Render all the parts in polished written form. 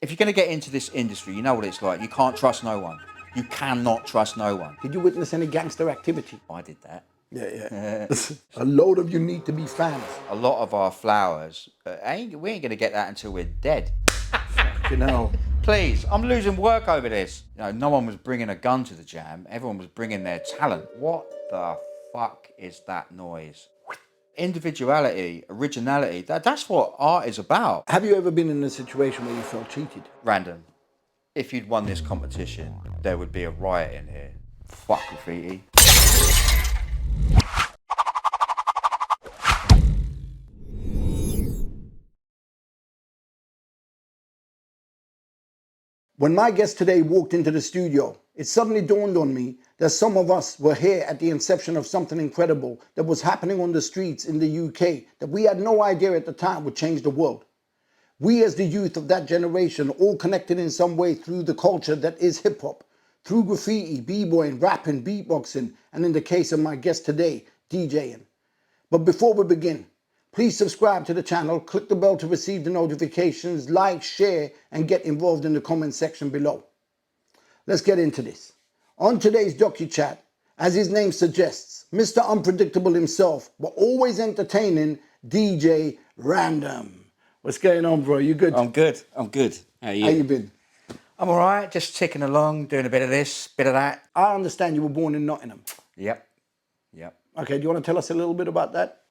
If you're going to get into this industry, you know what it's like. You can't trust no one. You cannot trust no one. Did you witness any gangster activity? I did that. Yeah. A load of you need to be fans. A lot of our flowers, we ain't going to get that until we're dead. You know. Please, I'm losing work over this. You know, no one was bringing a gun to the jam. Everyone was bringing their talent. What the fuck is that noise? Individuality, originality, that's what art is about. Have you ever been in a situation where you felt cheated? Random. If you'd won this competition, there would be a riot in here. Fuck graffiti. When my guest today walked into the studio, it suddenly dawned on me that some of us were here at the inception of something incredible that was happening on the streets in the UK that we had no idea at the time would change the world. We as the youth of that generation all connected in some way through the culture that is hip-hop, through graffiti, b-boying, rapping, beatboxing, and in the case of my guest today, DJing. But before we begin, please subscribe to the channel, click the bell to receive the notifications, like, share, and get involved in the comment section below. Let's get into this. On today's DocuChat, as his name suggests, Mr. Unpredictable himself, but always entertaining, DJ Random. What's going on, bro? You good? I'm good. How are you? How you been? I'm all right, just ticking along, doing a bit of this, bit of that. I understand you were born in Nottingham. Yep. Okay, do you want to tell us a little bit about that?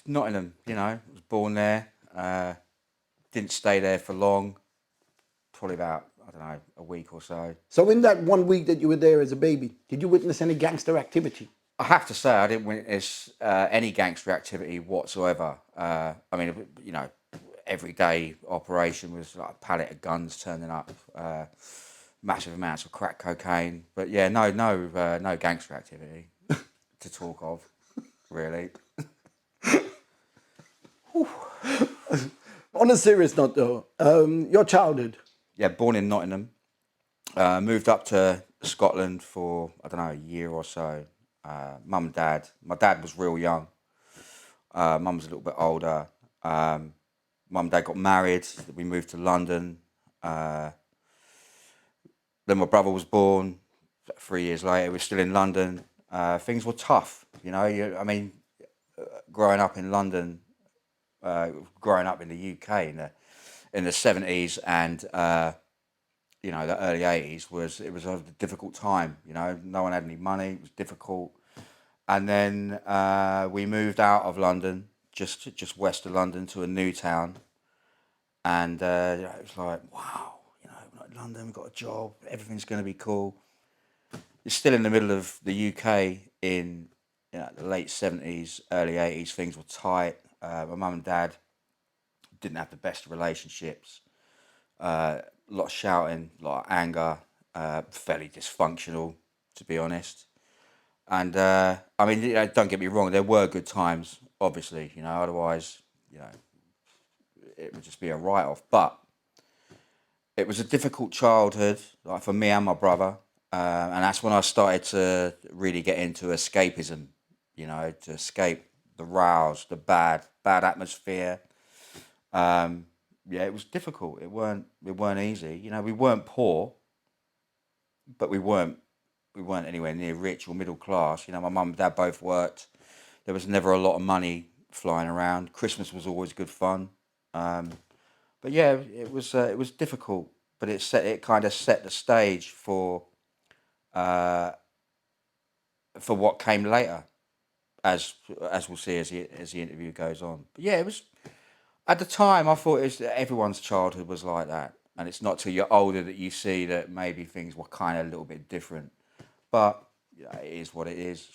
Nottingham, you know, was born there. Didn't stay there for long, probably about, I don't know, a week or so. So in that 1 week that you were there as a baby, did you witness any gangster activity? I have to say I didn't witness any gangster activity whatsoever. I mean, you know, everyday operation was like a pallet of guns turning up, massive amounts of crack cocaine. But yeah, no gangster activity to talk of, really. On a serious note though, your childhood. Yeah, born in Nottingham. Moved up to Scotland for, I don't know, a year or so. Mum and dad. My dad was real young. Mum was a little bit older. Mum and dad got married. We moved to London. Then my brother was born. 3 years later, we're still in London. Things were tough, you know. Growing up in London, growing up in the UK in the 70s and you know, the early 80s was a difficult time. You know, no one had any money. It was difficult. And then we moved out of London, just west of London, to a new town. And it was like, wow, you know, we're in London, we've got a job, everything's going to be cool. You're still in the middle of the UK in, you know, the late 70s, early 80s. Things were tight. My mum and dad didn't have the best relationships. A lot of shouting, a lot of anger, fairly dysfunctional, to be honest. And I mean, you know, don't get me wrong, there were good times, obviously, you know, otherwise, you know, it would just be a write-off. But it was a difficult childhood, like for me and my brother, and that's when I started to really get into escapism, you know, to escape the rows, the bad atmosphere. Yeah, it was difficult. It weren't easy. You know, we weren't poor, but we weren't anywhere near rich or middle class. You know, my mum and dad both worked. There was never a lot of money flying around. Christmas was always good fun. But yeah, it was difficult. But it kind of set the stage for what came later, as we'll see as the interview goes on. But yeah, it was. At the time, I thought everyone's childhood was like that. And it's not till you're older that you see that maybe things were kind of a little bit different. But yeah, it is what it is.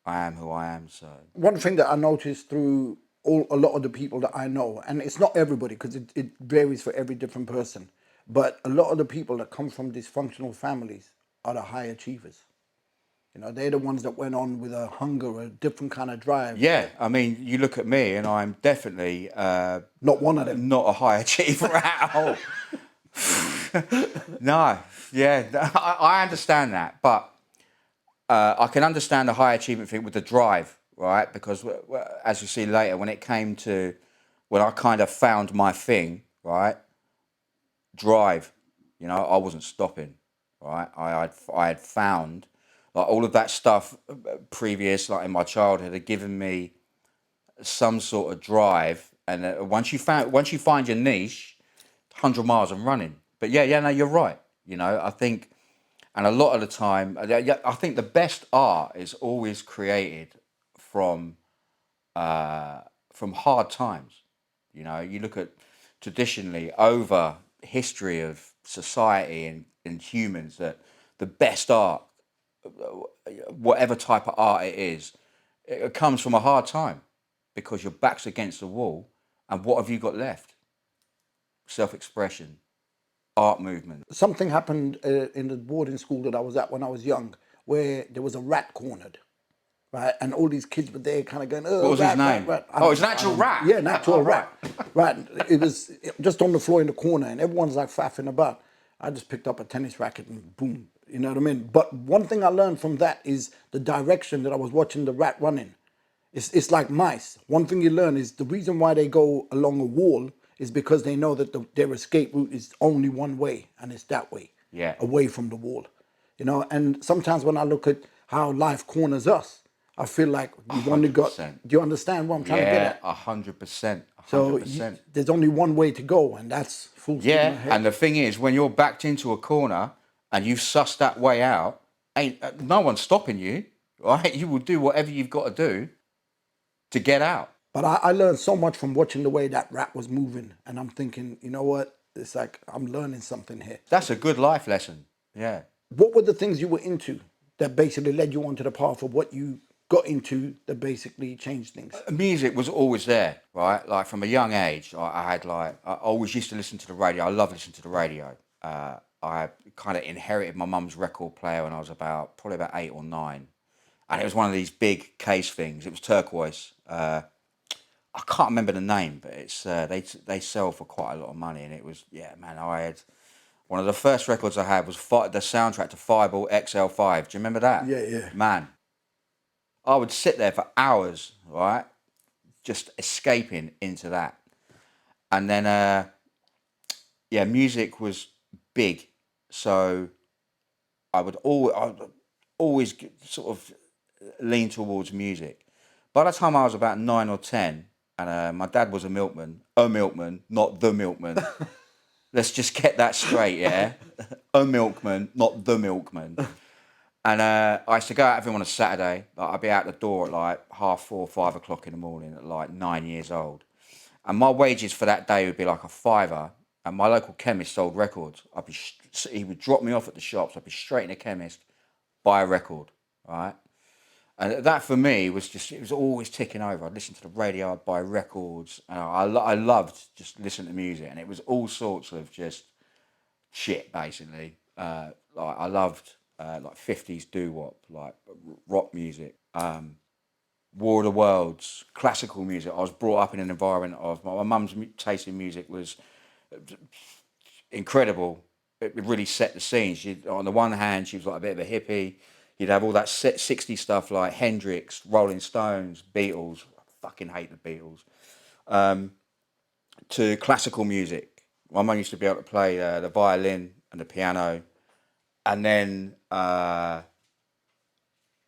I am who I am, so. One thing that I noticed through a lot of the people that I know, and it's not everybody because it varies for every different person, but a lot of the people that come from dysfunctional families are the high achievers. You know, they're the ones that went on with a hunger, a different kind of drive. Yeah, I mean, you look at me and I'm definitely... not one of them. Not a high achiever at all. No, yeah, I understand that. But I can understand the high achievement thing with the drive, right? Because as you see later, when I kind of found my thing, right? drive. You know, I wasn't stopping. Right, I had found like all of that stuff previous, like in my childhood, had given me some sort of drive. And once you find your niche, 100 miles and running. But yeah, no, you're right. You know, I think, and a lot of the time, I think the best art is always created from hard times. You know, you look at traditionally over history of society and humans that the best art, whatever type of art it is, it comes from a hard time because your back's against the wall, and what have you got left? Self-expression, art movement. Something happened in the boarding school that I was at when I was young, where there was a rat cornered, right? And all these kids were there kind of going, oh, What was his name? rat. Oh, it's an actual rat. Yeah, an actual Oh, rat. Right. It was just on the floor in the corner, and everyone's like faffing about. I just picked up a tennis racket and boom, you know what I mean? But one thing I learned from that is the direction that I was watching the rat running. It's like mice. One thing you learn is the reason why they go along a wall is because they know that their escape route is only one way, and it's that way, Yeah. away from the wall. You know, and sometimes when I look at how life corners us, I feel like we've only got. 100%. Do you understand what I'm trying to get Yeah, at? 100%. So 100%. there's only one way to go, and that's full steam Yeah, ahead. and the thing is, when you're backed into a corner and you've sussed that way out, no one's stopping you, right? You will do whatever you've got to do to get out. But I learned so much from watching the way that rat was moving, and I'm thinking, you know what? It's like I'm learning something here. That's a good life lesson. Yeah. What were the things you were into that basically led you onto the path of what you got into that basically changed things? Music was always there, right? Like from a young age, I always used to listen to the radio. I love listening to the radio. I kind of inherited my mum's record player when I was probably about 8 or 9. And it was one of these big case things. It was turquoise. I can't remember the name, but it's they sell for quite a lot of money. And it was, yeah, man, I had one of the first records I had was the soundtrack to Fireball XL5. Do you remember that? Yeah. Man, I would sit there for hours, right, just escaping into that. And then, yeah, music was big. So I would always sort of lean towards music. By the time I was about 9 or 10, and my dad was a milkman, not the milkman. Let's just get that straight, yeah? A milkman, not the milkman. And I used to go out with him on a Saturday. Like, I'd be out the door at like 4:30, 5 o'clock in the morning at like 9 years old. And my wages for that day would be like a £5. And my local chemist sold records. He would drop me off at the shops. I'd be straight in the chemist, buy a record, right? And that for me was it was always ticking over. I'd listen to the radio, I'd buy records. And I loved just listening to music. And it was all sorts of just shit, basically. Like I loved like 50s doo-wop, like rock music, War of the Worlds, classical music. I was brought up in an environment of my mum's taste in music was incredible. It really set the scene. On the one hand, she was like a bit of a hippie. You'd have all that 60s stuff like Hendrix, Rolling Stones, Beatles. I fucking hate the Beatles. To classical music. My mum used to be able to play the violin and the piano. And then, like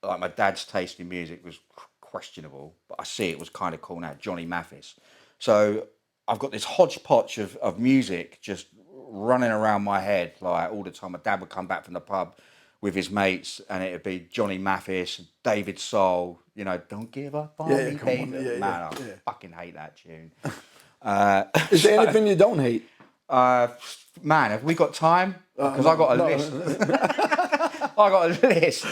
my dad's taste in music was questionable, but I see it was kind of cool now. Johnny Mathis. So I've got this hodgepodge of music just running around my head like all the time. My dad would come back from the pub with his mates, and it'd be Johnny Mathis, David Soul. You know, don't give up on me, baby. Man, I fucking hate that tune. Is there anything you don't hate? Man, have we got time? Because I got a list. I got a list.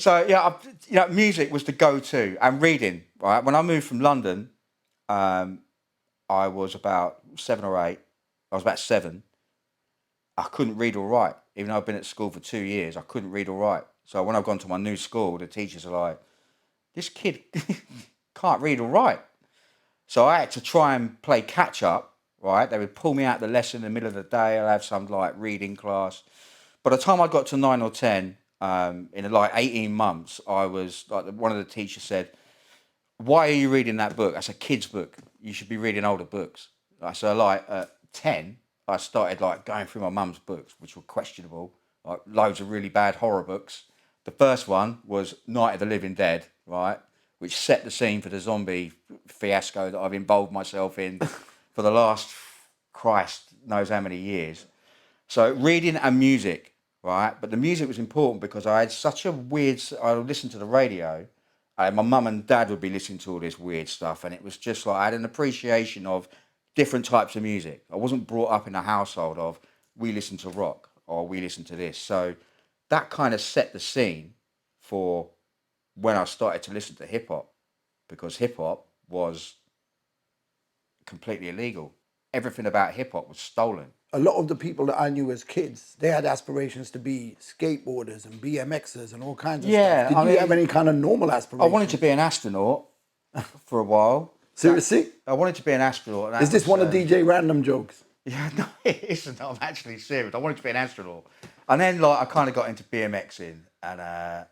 So yeah, music was the go-to, and reading. Right, when I moved from London, I was about 7 or 8. I was about 7. I couldn't read or write, even though I've been at school for 2 years. I couldn't read or write. So when I've gone to my new school, the teachers are like, "This kid can't read or write." So I had to try and play catch up. Right, they would pull me out of the lesson in the middle of the day. I'd have some like reading class. By the time I got to 9 or 10, in like 18 months, I was like, one of the teachers said, "Why are you reading that book? That's a kid's book. You should be reading older books." So like at 10, I started like going through my mum's books, which were questionable, like loads of really bad horror books. The first one was Night of the Living Dead, right, which set the scene for the zombie fiasco that I've involved myself in for the last, Christ knows how many years. So reading and music, right? But the music was important because I had such a weird. I would listen to the radio. My mum and dad would be listening to all this weird stuff, and it was just like I had an appreciation of different types of music. I wasn't brought up in a household of we listen to rock or we listen to this. So that kind of set the scene for when I started to listen to hip hop, because hip hop was completely illegal. Everything about hip hop was stolen. A lot of the people that I knew as kids, they had aspirations to be skateboarders and BMXers and all kinds of Yeah, stuff. Did you have any kind of normal I aspirations? wanted to be an astronaut for a while. Seriously? I wanted to be an astronaut. Is this one of DJ random jokes? Yeah, no, it isn't. I'm actually serious. I wanted to be an astronaut, and then like I kind of got into BMXing, and I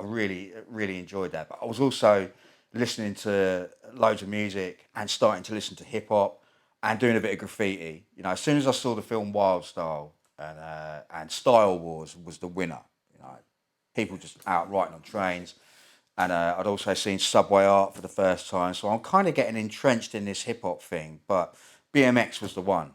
really, really enjoyed that. But I was also listening to loads of music and starting to listen to hip hop and doing a bit of graffiti. You know, as soon as I saw the film Wild Style and Style Wars was the winner. You know, people just out writing on trains. And I'd also seen Subway Art for the first time. So I'm kind of getting entrenched in this hip hop thing. But BMX was the one.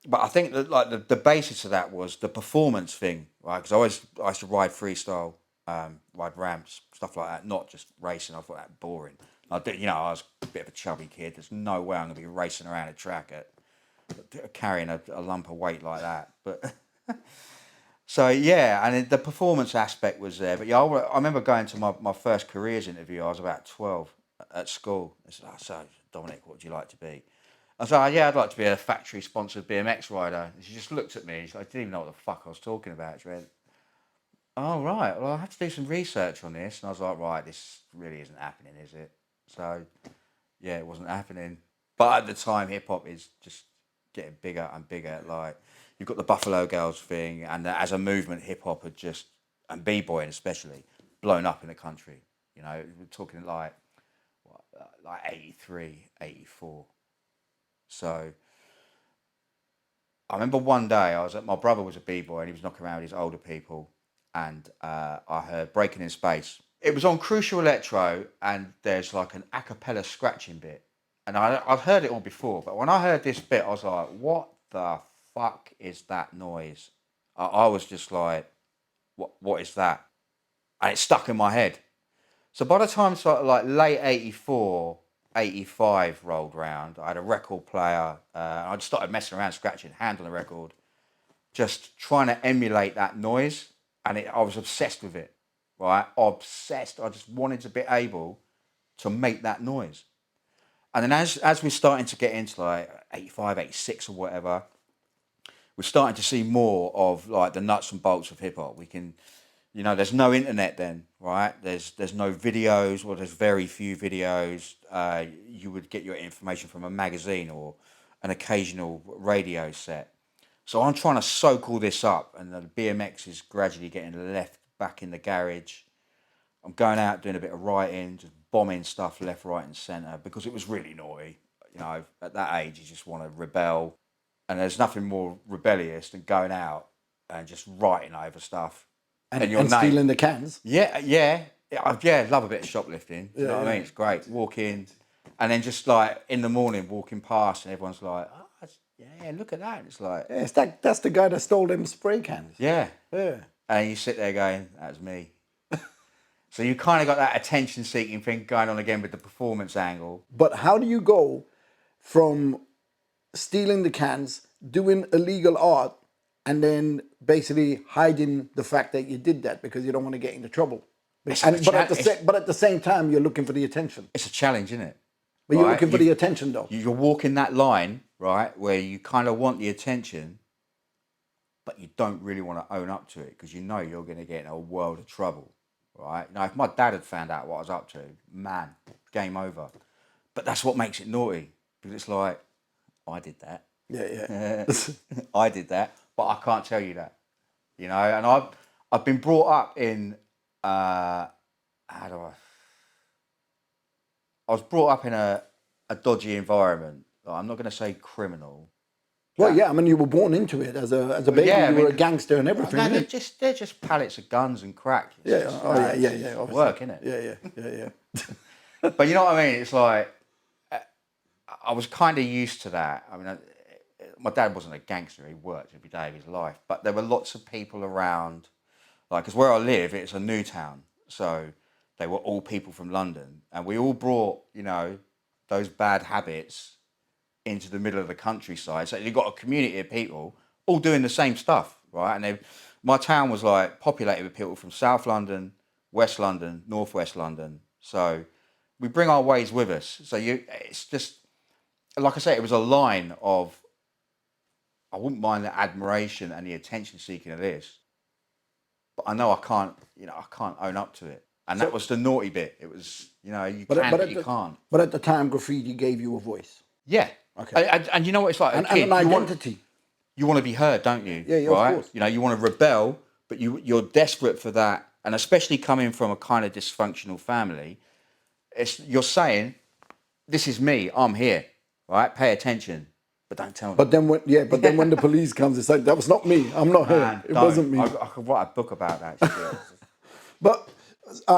But I think that like the basis of that was the performance thing, right? Because I used to ride freestyle, ride ramps, stuff like that, not just racing. I thought that boring. I did, you know, I was a bit of a chubby kid. There's no way I'm going to be racing around a track carrying a lump of weight like that. But so yeah, and the performance aspect was there. But yeah, I remember going to my first careers interview. I was about 12 at school. I said, "So Dominic, what would you like to be?" I said, "Yeah, I'd like to be a factory-sponsored BMX rider." And she just looked at me. I didn't even know what the fuck I was talking about. She went, "Oh right, well I have to do some research on this." And I was like, "Right, this really isn't happening, is it?" So yeah, it wasn't happening. But at the time, hip hop is just getting bigger and bigger. Like you've got the Buffalo Girls thing, and as a movement, hip hop had just, and b-boying especially, blown up in the country. You know, we're talking like what, like 83, 84. So I remember one day my brother was a b-boy and he was knocking around with his older people, and I heard Breaking in Space. It was on Crucial Electro, and there's like an a cappella scratching bit. And I've heard it all before, but when I heard this bit, I was like, what the fuck is that noise? I was just like, what is that? And it stuck in my head. So by the time sort of like late 84, 85 rolled round, I had a record player. I just started messing around, scratching, hand on the record, just trying to emulate that noise. And I was obsessed with it, right? Obsessed. I just wanted to be able to make that noise. And then as we're starting to get into like 85, 86 or whatever, we're starting to see more of like the nuts and bolts of hip hop. We can, you know, there's no internet then, right? There's no videos, or there's very few videos. You would get your information from a magazine or an occasional radio set. So I'm trying to soak all this up, and the BMX is gradually getting left back in the garage. I'm going out doing a bit of writing, just bombing stuff left, right, and centre because it was really naughty. You know, at that age, you just want to rebel, and there's nothing more rebellious than going out and just writing over stuff and your And name. stealing the cans. Yeah, love a bit of shoplifting. You know what I mean? It's great. Walk in, and then just like in the morning, walking past, and everyone's like, "Oh, yeah, look at that." It's like, Yeah, that's the guy that stole them spray cans. yeah, Yeah. and you sit there going, "That was me." So you kind of got that attention-seeking thing going on again with the performance angle. But how do you go from stealing the cans, doing illegal art, and then basically hiding the fact that you did that because you don't want to get into trouble? But at the same time, you're looking for the attention. It's a challenge, isn't it? But you're looking for the attention, though. You're walking that line, right, where you kind of want the attention, but you don't really want to own up to it because you know you're going to get in a world of trouble, right? Now, if my dad had found out what I was up to, man, game over. But that's what makes it naughty, because it's like, I did that. Yeah. I did that, but I can't tell you that, you know. And I've been brought up in how do I was brought up in a dodgy environment. I'm not going to say criminal, Well, yeah, I mean, you were born into it as a baby. Yeah, I you were a mean, gangster and everything. No, innit? they're just pallets of guns and crack. It's Yeah. just, Oh, yeah. it's work, isn't it? Yeah. But you know what I mean? It's like I was kind of used to that. I mean, my dad wasn't a gangster. He worked every day of his life. But there were lots of people around, like, because where I live, it's a new town. So they were all people from London. And we all brought, you know, those bad habits into the middle of the countryside. So you've got a community of people all doing the same stuff, right? And my town was like populated with people from South London, West London, Northwest London. So we bring our ways with us. So it's just, like I say, it was a line of, I wouldn't mind the admiration and the attention seeking of this, but I know I can't own up to it. And that was the naughty bit. It was, you know, you but you can't. But at the time, graffiti gave you a voice. Yeah. Okay. And you know what it's like? And an identity. You want to be heard, don't you? Yeah, right? Of course. You know, you want to rebel, but you're desperate for that. And especially coming from a kind of dysfunctional family, you're saying, this is me, I'm here, right? Pay attention, but don't tell me. But then when the police comes, it's like, that was not me. I'm not here. It wasn't me. I could write a book about that. But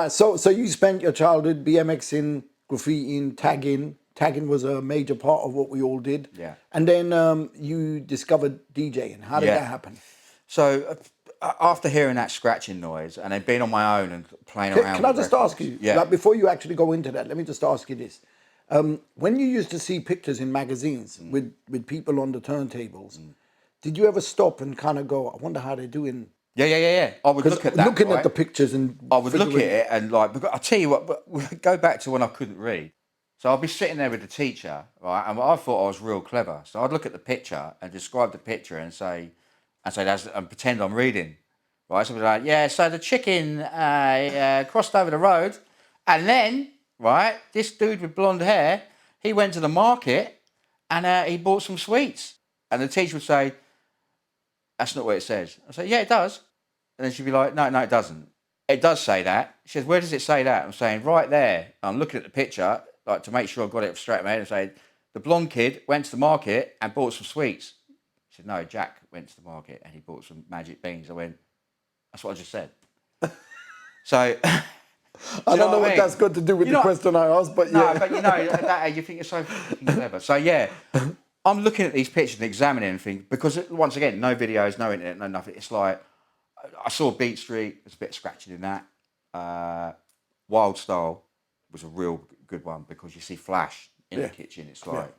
so you spent your childhood BMXing, graffitiing, tagging. Tagging was a major part of what we all did. Yeah. And then you discovered DJing. How did that happen? So after hearing that scratching noise and then being on my own and playing around. Can I just ask you, like, before you actually go into that, let me just ask you this. When you used to see pictures in magazines with people on the turntables, did you ever stop and kind of go, I wonder how they're doing? Yeah. I would look at that. Looking at the pictures and I would look at it and like, I'll tell you what, go back to when I couldn't read. So I'd be sitting there with the teacher, right, and I thought I was real clever. So I'd look at the picture and describe the picture and say and pretend I'm reading, right? So I'd be like, yeah, so the chicken crossed over the road, and then, right, this dude with blonde hair, he went to the market and he bought some sweets. And the teacher would say, that's not what it says. I'd say, yeah, it does. And then she'd be like, no, it doesn't. It does say that. She says, where does it say that? I'm saying, right there. I'm looking at the picture, like to make sure I've got it straight in my head, and say, the blonde kid went to the market and bought some sweets. She said, no, Jack went to the market and he bought some magic beans. I went, that's what I just said. So I don't know what that's got to do with the question I asked, but yeah. No, but you know, at that age, you think you're so fucking clever. So yeah, I'm looking at these pictures and examining and thinking, because once again, no videos, no internet, no nothing. It's like, I saw Beat Street, there's a bit of scratching in that. Wild Style was a real good one because you see Flash in the kitchen. It's like,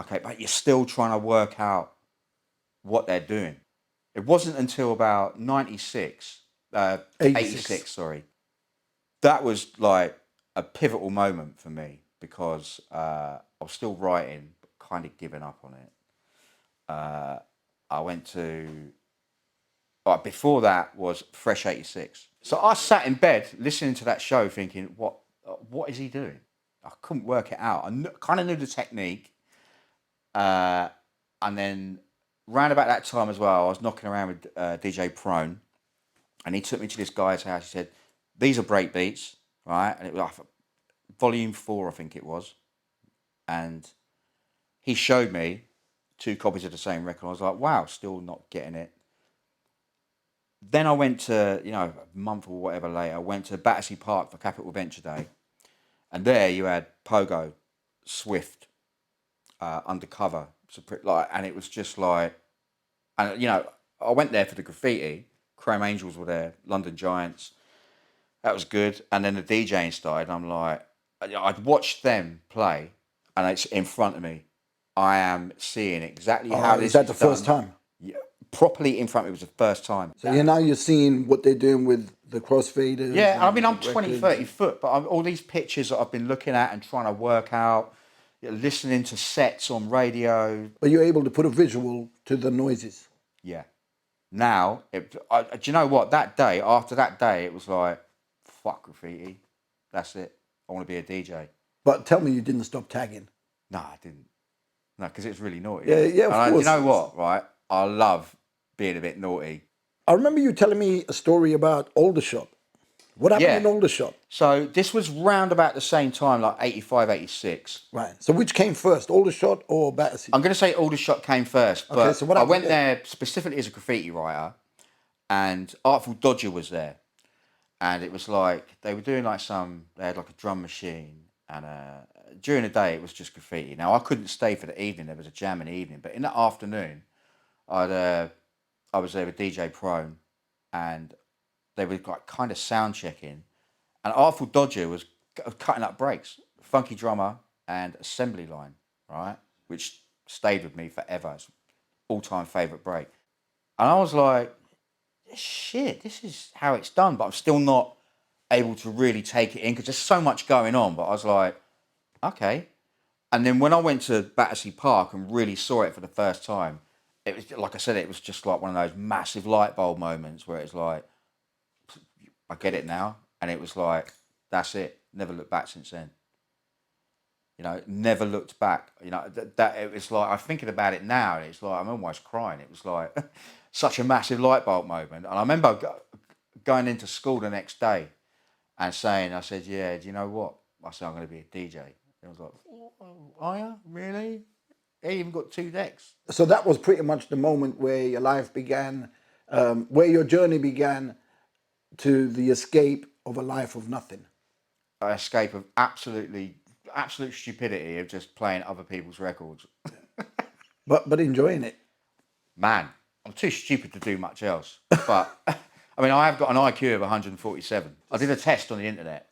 okay, but you're still trying to work out what they're doing. It wasn't until about 86, sorry. That was like a pivotal moment for me because I was still writing, but kind of giving up on it. I went to, before that was Fresh 86. So I sat in bed listening to that show thinking, what is he doing? I couldn't work it out. I kind of knew the technique. And then round about that time as well, I was knocking around with DeeJay Prone, and he took me to this guy's house. He said, these are break beats, right? And it was like volume 4, I think it was. And he showed me 2 copies of the same record. I was like, wow, still not getting it. Then I went to, a month or whatever later, I went to Battersea Park for Capital Venture Day. And there you had Pogo, Swift, Undercover, and it was just like, and I went there for the graffiti. Chrome Angels were there, London Giants. That was good. And then the DJing started. I'm like, I'd watched them play, and it's in front of me. I am seeing exactly how this is that the first time? Yeah, properly in front of me was the first time. So now you're seeing what they're doing with the crossfaders. Yeah, I mean, I'm 20, 30 foot, but all these pictures that I've been looking at and trying to work out, listening to sets on radio. But you're able to put a visual to the noises. Yeah. Now, do you know what? After that day, it was like, fuck graffiti. That's it. I want to be a DJ. But tell me you didn't stop tagging. No, I didn't. No, because it's really naughty. Yeah, of course. You know what, right? I love being a bit naughty. I remember you telling me a story about Aldershot. What happened Yeah. in Aldershot? So this was round about the same time, like 85, 86. Right. So which came first, Aldershot or Battersea? I'm going to say Aldershot came first, Okay, but so what I happened went there? there specifically as a graffiti writer, and Artful Dodger was there. And it was like, they were doing like they had like a drum machine, and during the day it was just graffiti. Now I couldn't stay for the evening, there was a jam in the evening, but in the afternoon, I was there with DeeJay Prone, and they were like kind of sound checking, and Artful Dodger was cutting up breaks, funky drummer and assembly line, right, which stayed with me forever. It's all-time favorite break, and I was like, shit, this is how it's done, but I'm still not able to really take it in because there's so much going on. But I was like, okay. And then when I went to Battersea Park and really saw it for the first time, it was like I said, it was just like one of those massive light bulb moments where it's like, I get it now, and it was like, that's it. Never looked back since then. You know, never looked back. You know, that it was like, I'm thinking about it now, and it's like I'm almost crying. It was like such a massive light bulb moment. And I remember going into school the next day and saying, I said, yeah, do you know what? I said, I'm going to be a DJ. And I was like, oh, are you? Really? He even got 2 decks. So that was pretty much the moment where your life began, where your journey began to the escape of a life of nothing. An escape of absolute stupidity of just playing other people's records. But enjoying it. Man, I'm too stupid to do much else. But, I mean, I have got an IQ of 147. I did a test on the internet.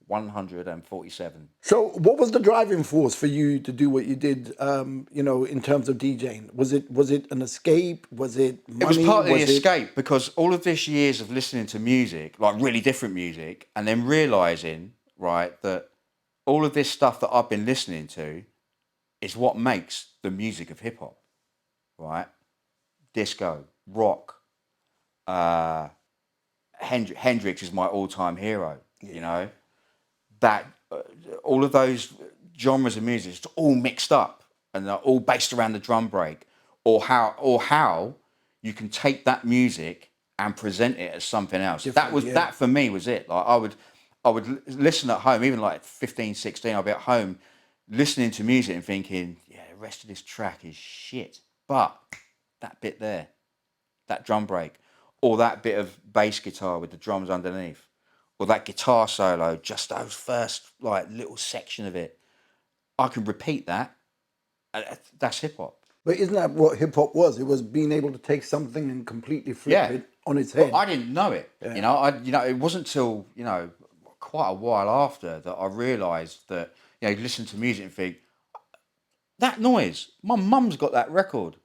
147. So what was the driving force for you to do what you did, in terms of DJing? Was it an escape? Was it money? It was partly the escape because all of this years of listening to music, like really different music, and then realising, right, that all of this stuff that I've been listening to is what makes the music of hip hop, right? Disco, rock. Hendrix is my all-time hero, you know? That all of those genres of music is all mixed up and they're all based around the drum break, or how you can take that music and present it as something else. That for me was it. Like I would listen at home, even like 15, 16, I'd be at home listening to music and thinking, yeah, the rest of this track is shit. But that bit there, that drum break, or that bit of bass guitar with the drums underneath, or that guitar solo, just those first like little section of it, I can repeat that. That's hip hop. But isn't that what hip hop was? It was being able to take something and completely flip it on its head. But I didn't know it. Yeah. It wasn't till quite a while after that I realised that you listen to music and think that noise. My mum's got that record,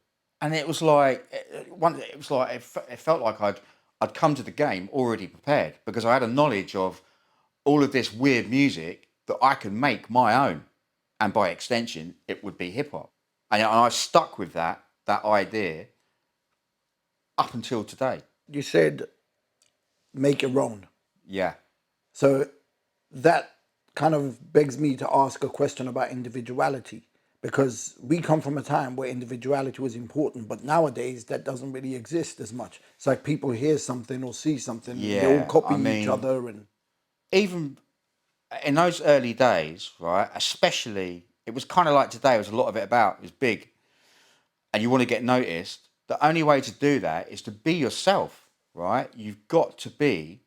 and it was like it felt like I'd come to the game already prepared because I had a knowledge of all of this weird music that I could make my own, and by extension, it would be hip hop. And I stuck with that idea up until today. You said make your own. Yeah. So that kind of begs me to ask a question about individuality, because we come from a time where individuality was important, but nowadays that doesn't really exist as much. It's like people hear something or see something, and they all copy each other. And even in those early days, right, especially, it was kind of like today, it was a lot of it about, it was big, and you want to get noticed. The only way to do that is to be yourself, right? You've got to be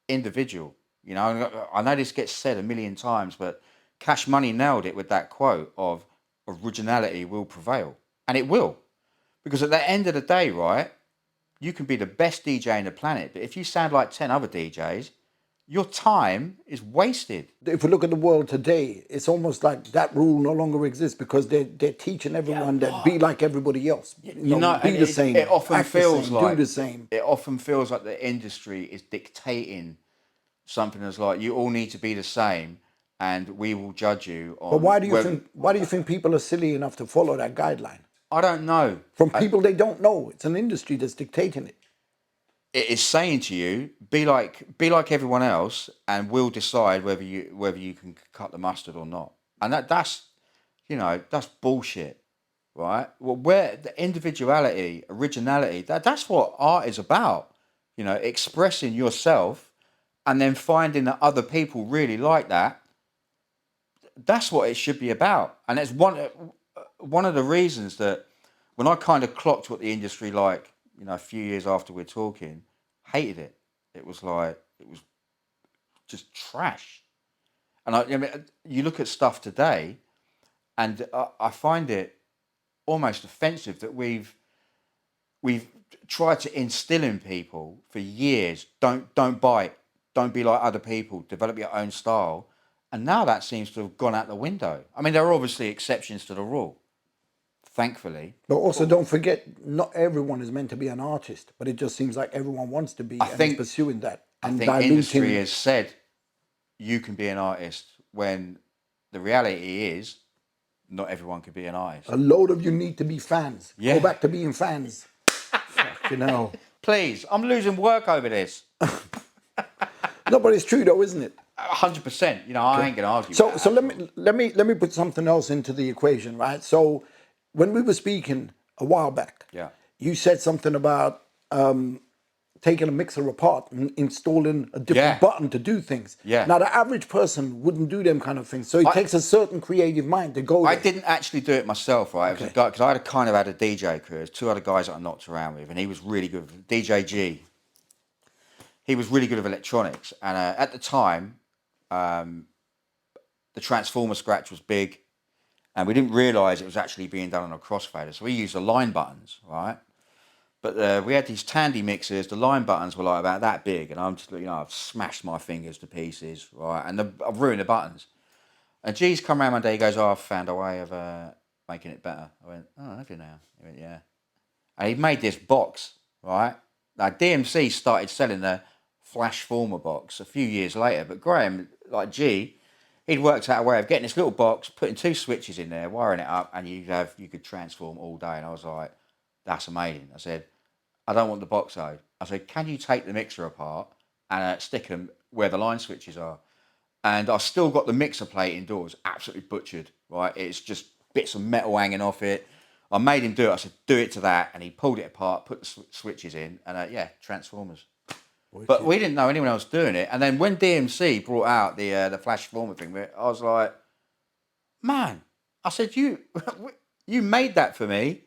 individual. I know this gets said a million times, but Cash Money nailed it with that quote of originality will prevail. And it will. Because at the end of the day, right, you can be the best DJ on the planet, but if you sound like 10 other DJs, your time is wasted. If we look at the world today, it's almost like that rule no longer exists because they're teaching everyone that be like everybody else. Be the same. It often feels like do the same. It often feels like the industry is dictating something that's like, you all need to be the same and we will judge you on. But why do you think people are silly enough to follow that guideline? I don't know. From people they don't know. It's an industry that's dictating it. It is saying to you, be like everyone else, and we'll decide whether you can cut the mustard or not. And that's bullshit, right? Well, where the individuality, originality, that's what art is about. Expressing yourself and then finding that other people really like that, that's what it should be about. And it's one of the reasons that when I kind of clocked what the industry like, you know, a few years after we're talking, hated it. It was just trash. And I mean, you look at stuff today, and I find it almost offensive that we've tried to instill in people for years, don't bite, don't be like other people, develop your own style. And now that seems to have gone out the window. I mean, there are obviously exceptions to the rule, thankfully. But also, don't forget, not everyone is meant to be an artist, but it just seems like everyone wants to be is pursuing that. I think industry has said you can be an artist when the reality is not everyone can be an artist. A load of you need to be fans. Yeah. Go back to being fans. Fucking hell. Please, I'm losing work over this. No, but it's true though, isn't it? 100%. You know, I ain't gonna argue. So let me put something else into the equation, right? So when we were speaking a while back, you said something about taking a mixer apart and installing a different button to do things. Yeah. Now the average person wouldn't do them kind of things. So it takes a certain creative mind to go there. I didn't actually do it myself, right? It was a guy, because I had a DJ crew. There's two other guys that I knocked around with, and he was really good. DJG. He was really good with electronics, and at the time, the transformer scratch was big, and we didn't realise it was actually being done on a crossfader. So we used the line buttons, right? But we had these Tandy mixers. The line buttons were like about that big, and I'm just, you know, I've smashed my fingers to pieces, right? And I've ruined the buttons. And G's come around one day. He goes, "Oh, I've found a way of making it better." I went, "Oh, have you now?" He went, "Yeah." And he made this box, right? Now DMC started selling the Flash Former box a few years later, but Graham, like G, he'd worked out a way of getting this little box, putting two switches in there, wiring it up, and you could transform all day. And I was like, "That's amazing." I said, "I don't want the box though." I said, "Can you take the mixer apart and stick them where the line switches are?" And I still got the mixer plate indoors, absolutely butchered, right? It's just bits of metal hanging off it. I made him do it. I said, "Do it to that." And he pulled it apart, put the switches in, and Transformers. But we didn't know anyone else doing it. And then when DMC brought out the Flash Former thing, I was like, "Man," I said, you made that for me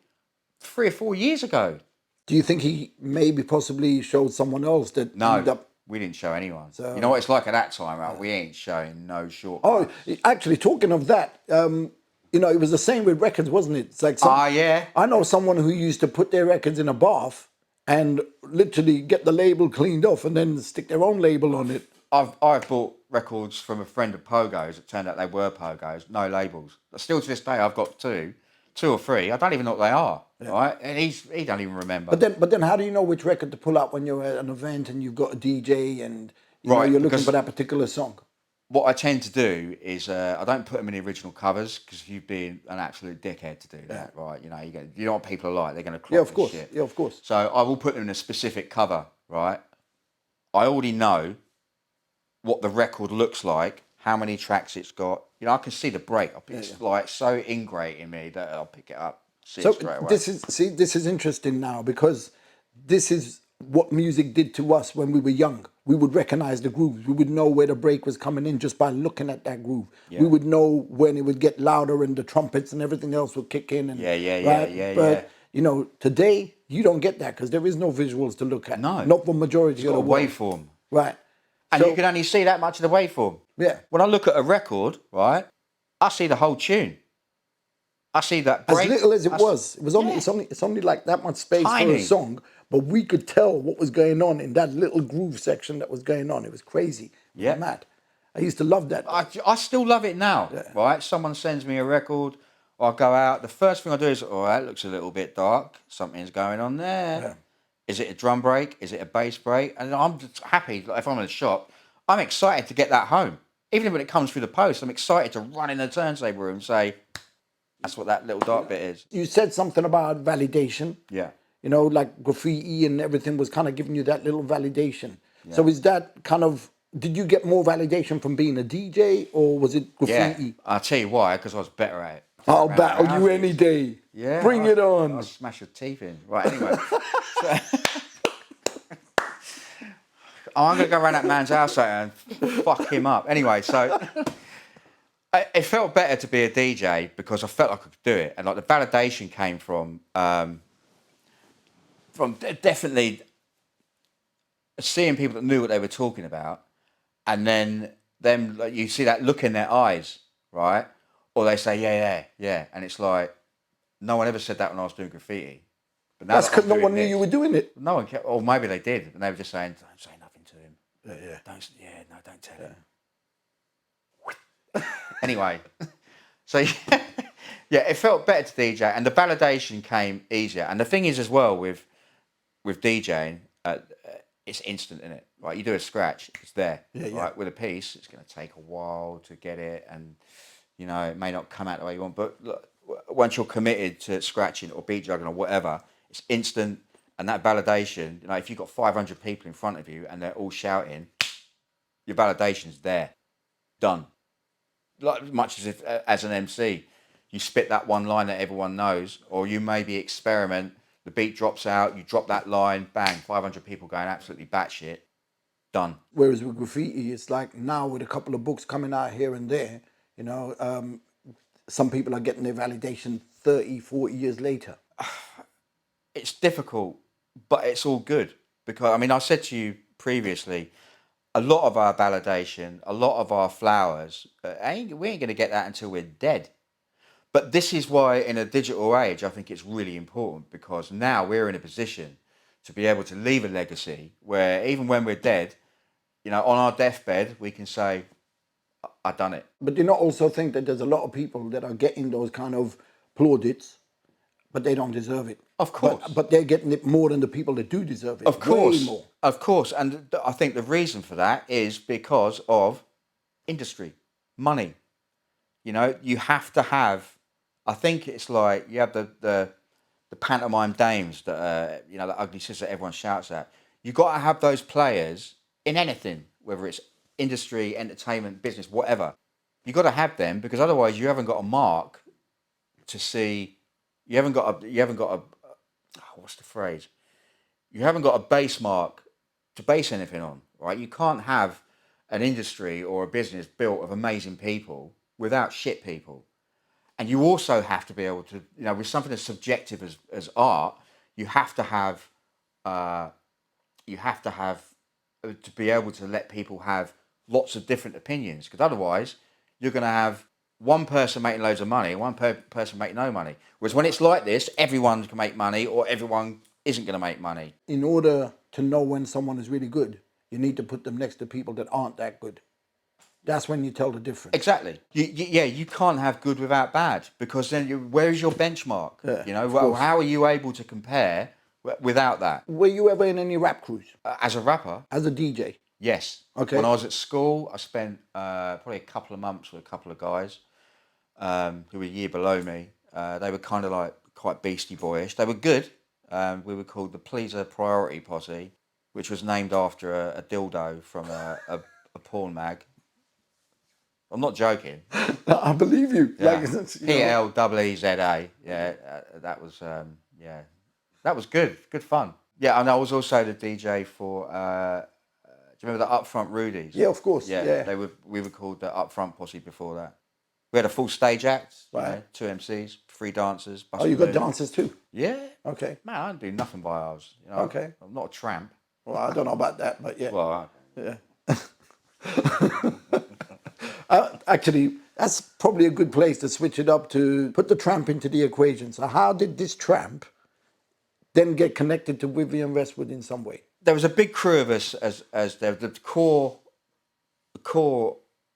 3 or 4 years ago." Do you think he maybe possibly showed someone else that? No, we didn't show anyone. So, you know what it's like at that time, right? We ain't showing no shortcuts. Oh, actually, talking of that, you know, it was the same with records, wasn't it? It's like I know someone who used to put their records in a bath and literally get the label cleaned off and then stick their own label on it. I've bought records from a friend of Pogo's. It turned out they were Pogo's, no labels. Still to this day, I've got two or three. I don't even know what they are, right? And he don't even remember. But then, how do you know which record to pull out when you're at an event and you've got a DJ and you're looking for that particular song? What I tend to do is I don't put them in the original covers because you'd be an absolute dickhead to do that, right? You know what people are like. They're going to clock this shit. Yeah, of course. So I will put them in a specific cover, right? I already know what the record looks like, how many tracks it's got. You know, I can see the break. It's like so ingrained in me that I'll pick it up, see it straight away. This is interesting now because this is what music did to us when we were young. We would recognize the grooves. We would know where the break was coming in just by looking at that groove. Yeah. We would know when it would get louder and the trumpets and everything else would kick in. And, But, you know, today you don't get that because there is no visuals to look at. No. Not for majority of the world. Waveform. Right. And you can only see that much of the waveform. Yeah. When I look at a record, right, I see the whole tune. I see that break. As little as it was. It's only like that much space for a song. But we could tell what was going on in that little groove section that was going on. It was crazy. Yeah. Mad. I used to love that. I still love it now, right? Someone sends me a record, or I go out. The first thing I do is, all right, it looks a little bit dark. Something's going on there. Yeah. Is it a drum break? Is it a bass break? And I'm just happy, like if I'm in the shop, I'm excited to get that home. Even when it comes through the post, I'm excited to run in the turntable room and say, that's what that little dark bit is. You said something about validation. Yeah. You know, like graffiti and everything was kind of giving you that little validation. Yeah. So is that kind of, did you get more validation from being a DJ or was it graffiti? Yeah, I'll tell you why, because I was better at it. I'll battle you any day. Yeah. Bring it on. I'll smash your teeth in. Right, anyway. I'm gonna go around that man's house and fuck him up. Anyway, so it felt better to be a DJ because I felt like I could do it, and like the validation came from definitely seeing people that knew what they were talking about, and then them, like, you see that look in their eyes, right? Or they say, yeah, and it's like, no one ever said that when I was doing graffiti. But now That's because no one knew you were doing it. No one kept, or maybe they did, and they were just saying, don't say nothing to him. Yeah. Don't tell him. Anyway, so yeah, it felt better to DJ, and the validation came easier. And the thing is as well with DJing, it's instant, isn't it? Right, you do a scratch, it's there. Right, with a piece, it's going to take a while to get it, and you know it may not come out the way you want. But look, once you're committed to scratching or beat juggling or whatever, it's instant. And that validation, you know, if you've got 500 people in front of you and they're all shouting, your validation's there, done. Like much as if, as an MC, you spit that one line that everyone knows, or you maybe experiment. The beat drops out, you drop that line, bang, 500 people going absolutely batshit, done. Whereas with graffiti, it's like now with a couple of books coming out here and there, you know, some people are getting their validation 30, 40 years later. It's difficult, but it's all good. Because, I mean, I said to you previously, a lot of our validation, a lot of our flowers, we ain't going to get that until we're dead. But this is why in a digital age, I think it's really important, because now we're in a position to be able to leave a legacy where even when we're dead, you know, on our deathbed, we can say, I've done it. But do you not also think that there's a lot of people that are getting those kind of plaudits, but they don't deserve it? Of course. But they're getting it more than the people that do deserve it. Of course. Way more. Of course. And I think the reason for that is because of industry, money. You know, you have to have, I think it's like you have the pantomime dames that, you know, the ugly sister everyone shouts at. You've got to have those players in anything, whether it's industry, entertainment, business, whatever. You've got to have them, because otherwise you haven't got a mark to see. You haven't got a what's the phrase? You haven't got a base mark to base anything on, right? You can't have an industry or a business built of amazing people without shit people. And you also have to be able to, you know, with something as subjective as art, you have to have to be able to let people have lots of different opinions, because otherwise you're going to have one person making loads of money, one person making no money. Whereas when it's like this, everyone can make money or everyone isn't going to make money. In order to know when someone is really good, you need to put them next to people that aren't that good. That's when you tell the difference. Exactly. You can't have good without bad, because then where is your benchmark? Yeah, you know, how are you able to compare without that? Were you ever in any rap crews? As a rapper? As a DJ? Yes. Okay. When I was at school, I spent probably a couple of months with a couple of guys who were a year below me. They were kind of like quite Beastie Boyish. They were good. We were called the Pleaser Priority Posse, which was named after a dildo from a porn mag. I'm not joking. I believe you. Yeah. Like, PLEEZA. Yeah, that was that was good. Good fun. Yeah, and I was also the DJ for. Do you remember the Upfront Rudies? Yeah, of course. Yeah. We were called the Upfront Posse before that. We had a full stage act. Right. You know, 2 MCs, 3 dancers. Oh, you got dancers too? Yeah. Okay. Man, I don't do nothing by ours. You know, Okay. I'm not a tramp. Well, I don't know about that, but yeah. Well, yeah. Actually, that's probably a good place to switch it up, to put the tramp into the equation. So how did this tramp then get connected to Vivienne Westwood in some way? there was a big crew of us as the core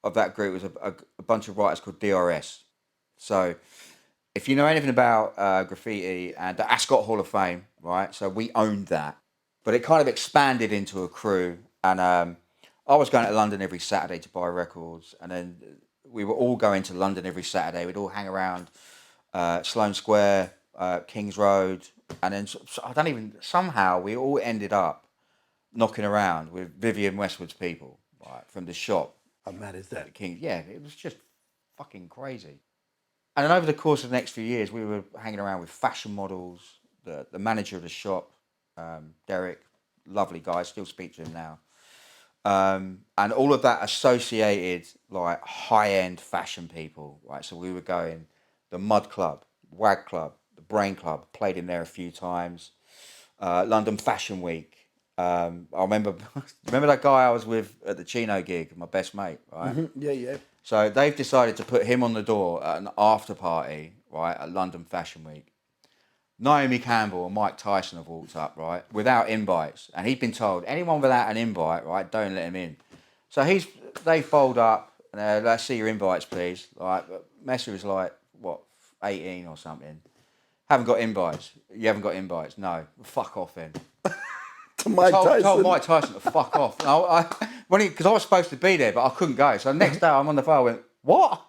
of that group was a bunch of writers called DRS. So if you know anything about graffiti and the Ascot Hall of Fame, right? So we owned that, but it kind of expanded into a crew. And I was going to London every Saturday to buy records, and then we were all going to London every Saturday. We'd all hang around Sloane Square, Kings Road, and then somehow we all ended up knocking around with Vivienne Westwood's people, right, from the shop. How mad is that? Kings, yeah, it was just fucking crazy. And then over the course of the next few years, we were hanging around with fashion models, the manager of the shop, Derek, lovely guy, still speak to him now. And all of that associated like high-end fashion people, right? So we were going the Mud Club, Wag Club, the Brain Club, played in there a few times. London Fashion Week. I remember remember that guy I was with at the Chino gig, my best mate, right? Yeah, yeah. So they've decided to put him on the door at an after party, right, at London Fashion Week. Naomi Campbell and Mike Tyson have walked up, right, without invites, and he'd been told anyone without an invite, right, don't let him in. So they fold up, and let's see your invites, please. Like Messer was like what 18 or something. Haven't got invites. You haven't got invites. No, fuck off then. To Mike Told Tyson. Mike Tyson to fuck off. Because I was supposed to be there, but I couldn't go. So the next day I'm on the phone. I went, what?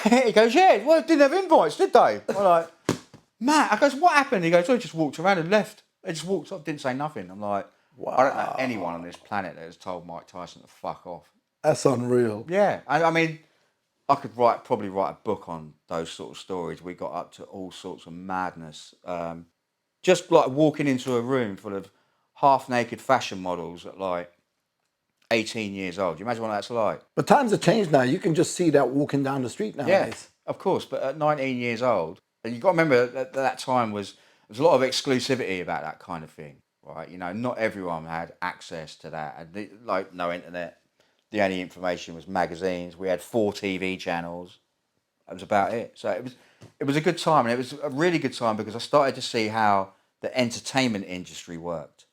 He goes, yeah. Well, didn't have invites, did they? I'm like, Matt. I goes, what happened? He goes, oh, he just walked around and left. They just walked off, didn't say nothing. I'm like, wow. I don't know anyone on this planet that has told Mike Tyson to fuck off. That's unreal. Yeah, I mean, I could probably write a book on those sort of stories. We got up to all sorts of madness. Just like walking into a room full of half-naked fashion models at like 18 years old. Do you imagine what that's like? But times have changed now. You can just see that walking down the street nowadays. Yeah, of course. But at 19 years old, and you've got to remember that time there was a lot of exclusivity about that kind of thing, right? You know, not everyone had access to that. And like no internet. The only information was magazines. We had 4 TV channels. That was about it. So it was a good time, and it was a really good time because I started to see how the entertainment industry worked,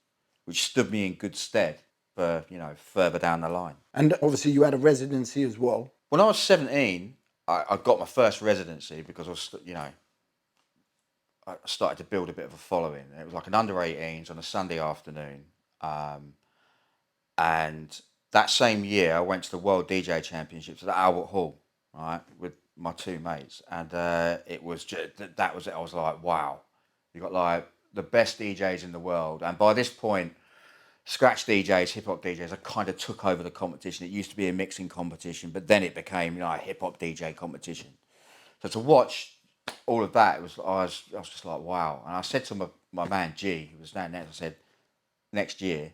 which stood me in good stead for, you know, further down the line. And obviously you had a residency as well. When I was 17, I got my first residency because I started to build a bit of a following. It was like an under-18s on a Sunday afternoon. And that same year, I went to the World DeeJay Championships at Albert Hall, right, with my 2 mates. And it was just, that was it. I was like, wow, you got like the best DJs in the world. And by this point, scratch DJs, hip hop DJs, I kind of took over the competition. It used to be a mixing competition, but then it became, you know, a hip hop DJ competition. So to watch all of that, I was just like, wow. And I said to my man G, who was standing next, I said, next year,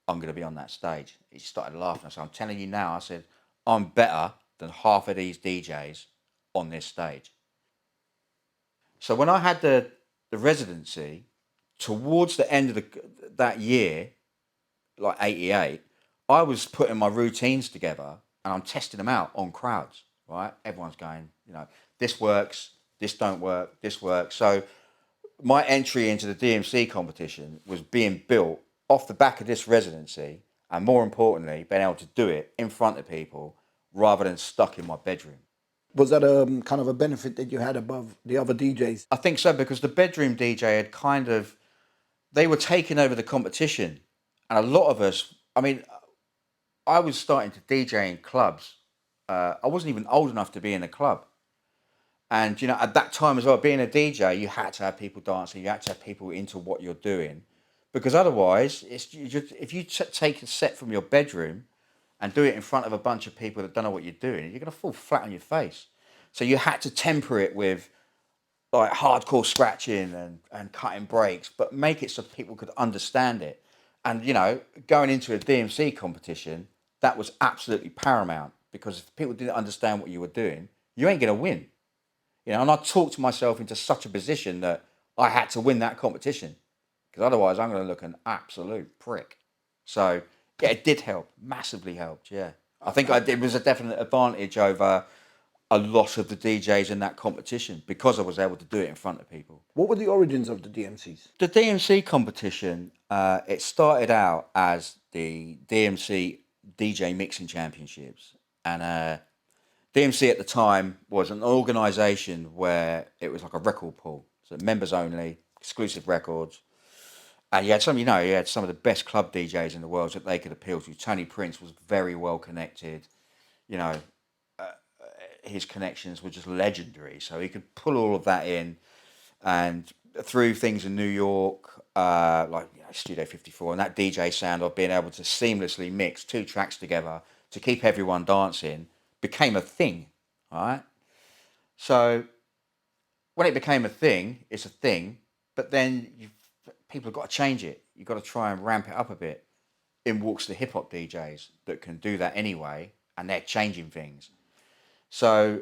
I'm going to be on that stage. He started laughing. I said, I'm telling you now, I said, I'm better than half of these DJs on this stage. So when I had the residency, towards the end of that year, like 88, I was putting my routines together and I'm testing them out on crowds, right? Everyone's going, you know, this works, this don't work, this works. So my entry into the DMC competition was being built off the back of this residency, and more importantly, being able to do it in front of people rather than stuck in my bedroom. Was that kind of a benefit that you had above the other DJs? I think so, because the bedroom DJ had kind of, they were taking over the competition. And a lot of us, I mean, I was starting to DJ in clubs. I wasn't even old enough to be in a club. And, you know, at that time as well, being a DJ, you had to have people dancing. You had to have people into what you're doing. Because otherwise, if you take a set from your bedroom and do it in front of a bunch of people that don't know what you're doing, you're going to fall flat on your face. So you had to temper it with like hardcore scratching and cutting breaks, but make it so people could understand it. And, you know, going into a DMC competition, that was absolutely paramount, because if people didn't understand what you were doing, you ain't going to win. You know, and I talked myself into such a position that I had to win that competition, because otherwise I'm going to look an absolute prick. So, yeah, it did help. Massively helped, yeah. I think it was a definite advantage over a lot of the DJs in that competition because I was able to do it in front of people. What were the origins of the DMCs? The DMC competition, it started out as the DMC DJ Mixing Championships. And DMC at the time was an organisation where it was like a record pool. So members only, exclusive records. And you had some of the best club DJs in the world that they could appeal to. Tony Prince was very well connected. You know, his connections were just legendary. So he could pull all of that in, and through things in New York, like Studio 54 and that DJ sound of being able to seamlessly mix 2 tracks together to keep everyone dancing became a thing, right? So when it became a thing, it's a thing, but then people have got to change it. You've got to try and ramp it up a bit. in walks the hip hop DJs that can do that anyway, and they're changing things. So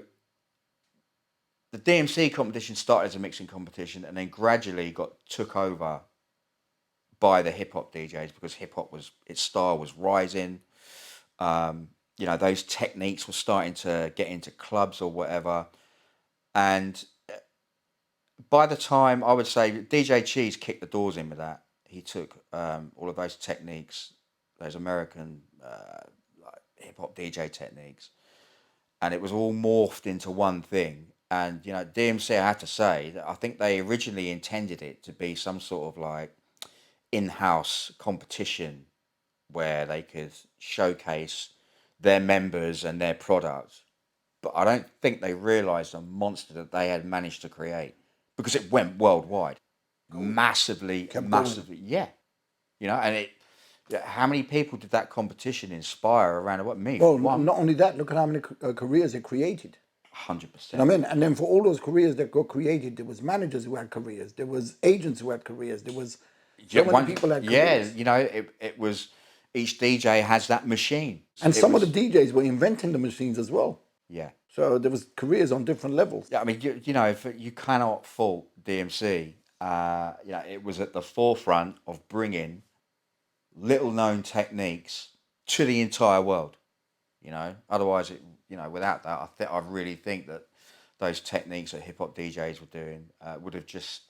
the DMC competition started as a mixing competition and then gradually got took over by the hip hop DJs because hip hop was, its style was rising. You know, those techniques were starting to get into clubs or whatever. And by the time, I would say DJ Cheese kicked the doors in with that. He took all of those techniques, those American like hip hop DJ techniques, and it was all morphed into one thing. And you know, DMC, I have to say that I think they originally intended it to be some sort of like in-house competition where they could showcase their members and their product. But I don't think they realised the monster that they had managed to create because it went worldwide, massively, Kept massively. Yeah, you know, and it. Yeah, how many people did that competition inspire around the world? Me, Well, one, not only that, look at how many careers it created. 100%. You know what I mean? And then for all those careers that got created, there was managers who had careers, there was agents who had careers, there was so many people had careers. you know, it was each DJ has that machine. And It some of was, the DJs were inventing the machines as well. yeah. So there was careers on different levels. Yeah, I mean, you know, if you cannot fault DMC. You know, it was at the forefront of bringing little known techniques to the entire world. You know, otherwise, you know, without that, I really think that those techniques that hip hop DJs were doing would have just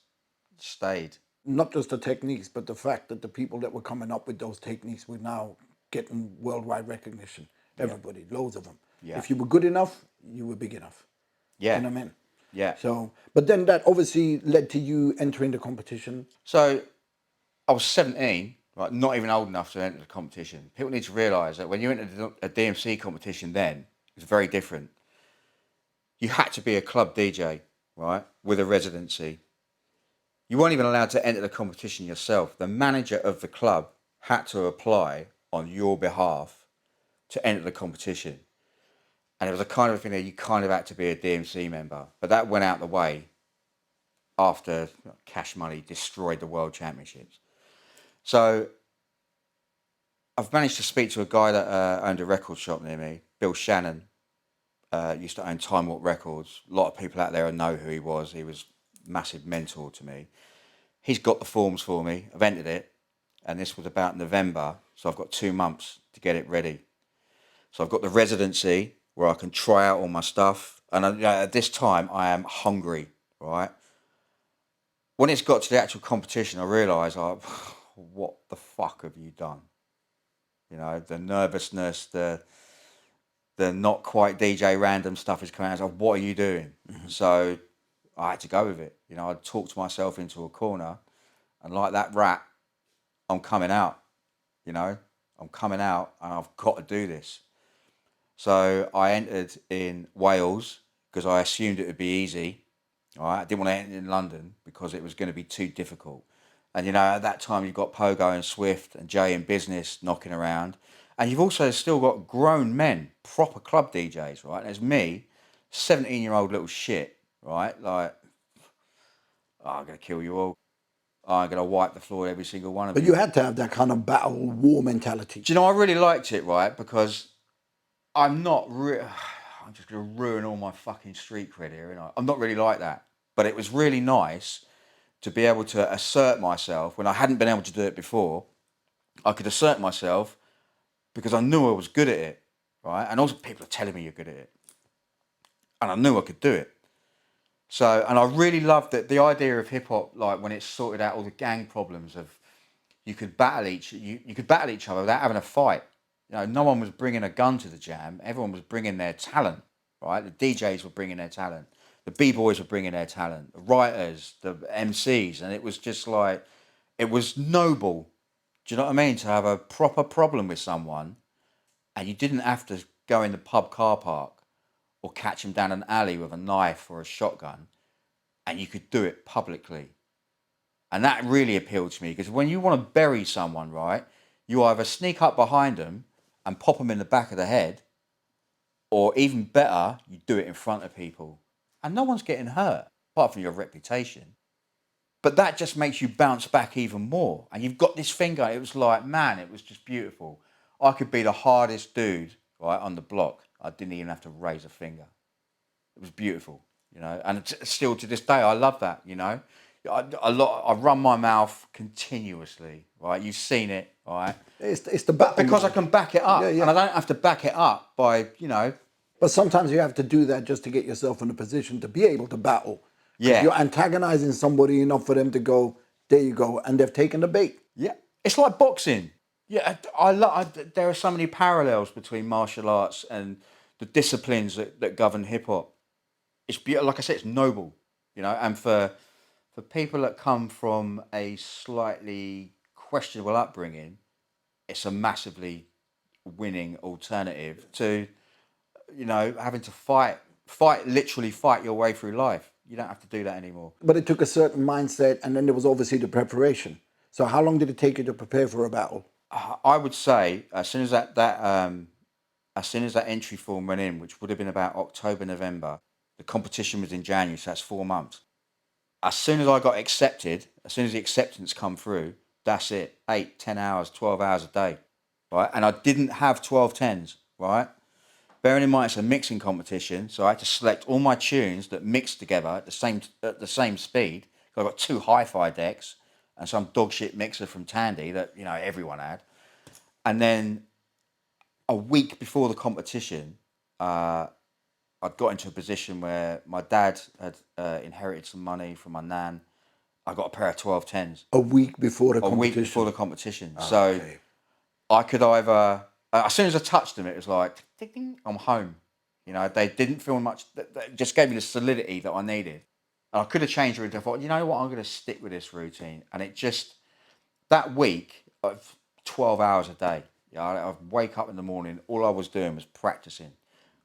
stayed. Not just the techniques, but the fact that the people that were coming up with those techniques were now getting worldwide recognition. Everybody, loads of them. Yeah. If you were good enough, you were big enough. Yeah. You know what I mean? Yeah. So, but then that obviously led to you entering the competition. So I was 17, right, not even old enough to enter the competition. People need to realise that when you entered a DMC competition then, it was very different. You had to be a club DJ, right, with a residency. You weren't even allowed to enter the competition yourself. The manager of the club had to apply on your behalf to enter the competition. And it was a kind of thing that you kind of had to be a DMC member. But that went out the way after Cash Money destroyed the World Championships. So I've managed to speak to a guy that owned a record shop near me, Bill Shannon. Used to own Time Warp Records. A lot of people out there know who he was. He was a massive mentor to me. He's got the forms for me. I've entered it. And this was about November. So I've got 2 months to get it ready. So I've got the residency where I can try out all my stuff. And at this time, I am hungry, right? When it's got to the actual competition, I realise, what the fuck have you done? You know, the nervousness, the not quite DJ random stuff is coming out. I was like, what are you doing? Mm-hmm. So I had to go with it. You know, I talked myself into a corner, and like that rat, I'm coming out. You know, I'm coming out, and I've got to do this. So I entered in Wales because I assumed it would be easy. All right, I didn't want to enter in London because it was going to be too difficult. And you know, at that time you've got Pogo and Swift and Jay in Business knocking around. And you've also still got grown men, proper club DJs, right? And there's me, 17-year-old little shit, right? Like, I'm going to kill you all. I'm going to wipe the floor every single one of you. But you had to have that kind of battle war mentality. Do you know, I really liked it, right? Because I'm not I'm just going to ruin all my fucking street cred here, innit? I'm not really like that. But it was really nice to be able to assert myself when I hadn't been able to do it before. I could assert myself because I knew I was good at it, right? And also people are telling me you're good at it. And I knew I could do it. So, and I really loved the idea of hip hop, like when it sorted out all the gang problems of you could battle you could battle each other without having a fight. You know, no one was bringing a gun to the jam. Everyone was bringing their talent, right? The DJs were bringing their talent. The B-boys were bringing their talent. The writers, the MCs. And it was just like, it was noble. Do you know what I mean? To have a proper problem with someone and you didn't have to go in the pub car park or catch him down an alley with a knife or a shotgun, and you could do it publicly. And that really appealed to me because when you want to bury someone, right, you either sneak up behind them and pop them in the back of the head, or even better, you do it in front of people. And no one's getting hurt, apart from your reputation. But that just makes you bounce back even more. And you've got this finger. It was like, man, it was just beautiful. I could be the hardest dude, right, on the block. I didn't even have to raise a finger. It was beautiful, you know. And still to this day, I love that, you know. I run my mouth continuously, right? You've seen it, right? It's the battle Because I mode. can back it up. Yeah, yeah. And I don't have to back it up by, you know. But sometimes you have to do that just to get yourself in a position to be able to battle. 'Cause Yeah. you're antagonizing somebody enough for them to go, there you go, and they've taken the bait. Yeah, it's like boxing. Yeah, there are so many parallels between martial arts and the disciplines that govern hip hop. It's beautiful. Like I said, it's noble, you know. And for people that come from a slightly questionable upbringing, it's a massively winning alternative to, you know, having to literally fight your way through life. You don't have to do that anymore. But it took a certain mindset, and then there was obviously the preparation. So how long did it take you to prepare for a battle? I would say as soon as as soon as that entry form went in, which would have been about October, November, the competition was in January, so that's 4 months. As soon as I got accepted, as soon as the acceptance come through, that's it. 8, 10 hours, 12 hours a day, right? And I didn't have 12/10s, right? Bearing in mind it's a mixing competition, so I had to select all my tunes that mixed together at the same speed. I got 2 hi-fi decks and some dog shit mixer from Tandy that, you know, everyone had. And then a week before the competition, I'd got into a position where my dad had inherited some money from my nan. I got a pair of 12/10s A week before the a week competition. before the competition. Ah, So okay. I could either, as soon as I touched them, it was like, ding, ding, I'm home. You know, they didn't feel much, they just gave me the solidity that I needed. And I could have changed the routine. I thought, you know what, I'm going to stick with this routine. And it just, that week of 12 hours a day, you know, I'd wake up in the morning, all I was doing was practicing.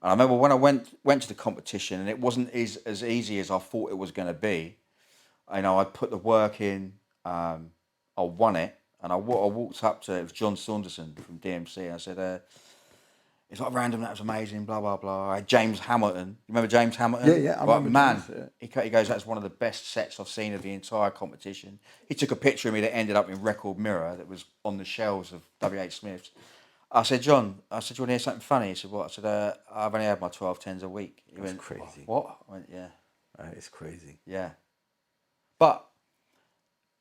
And I remember when I went to the competition, and it wasn't as easy as I thought it was going to be. You know, I put the work in, I won it, and I walked up to, it was John Saunderson from DMC, and I said, it's not random, that was amazing, blah, blah, blah. I had James Hamilton. You remember James Hamilton? Yeah, yeah, I remember Man, James, he goes, that's one of the best sets I've seen of the entire competition. He took a picture of me that ended up in Record Mirror that was on the shelves of W.H. Smith's. I said, John, do you want to hear something funny? He said, what? I said, I've only had my 12/10s a week. He went, crazy. What? I went, yeah. That is crazy. Yeah. But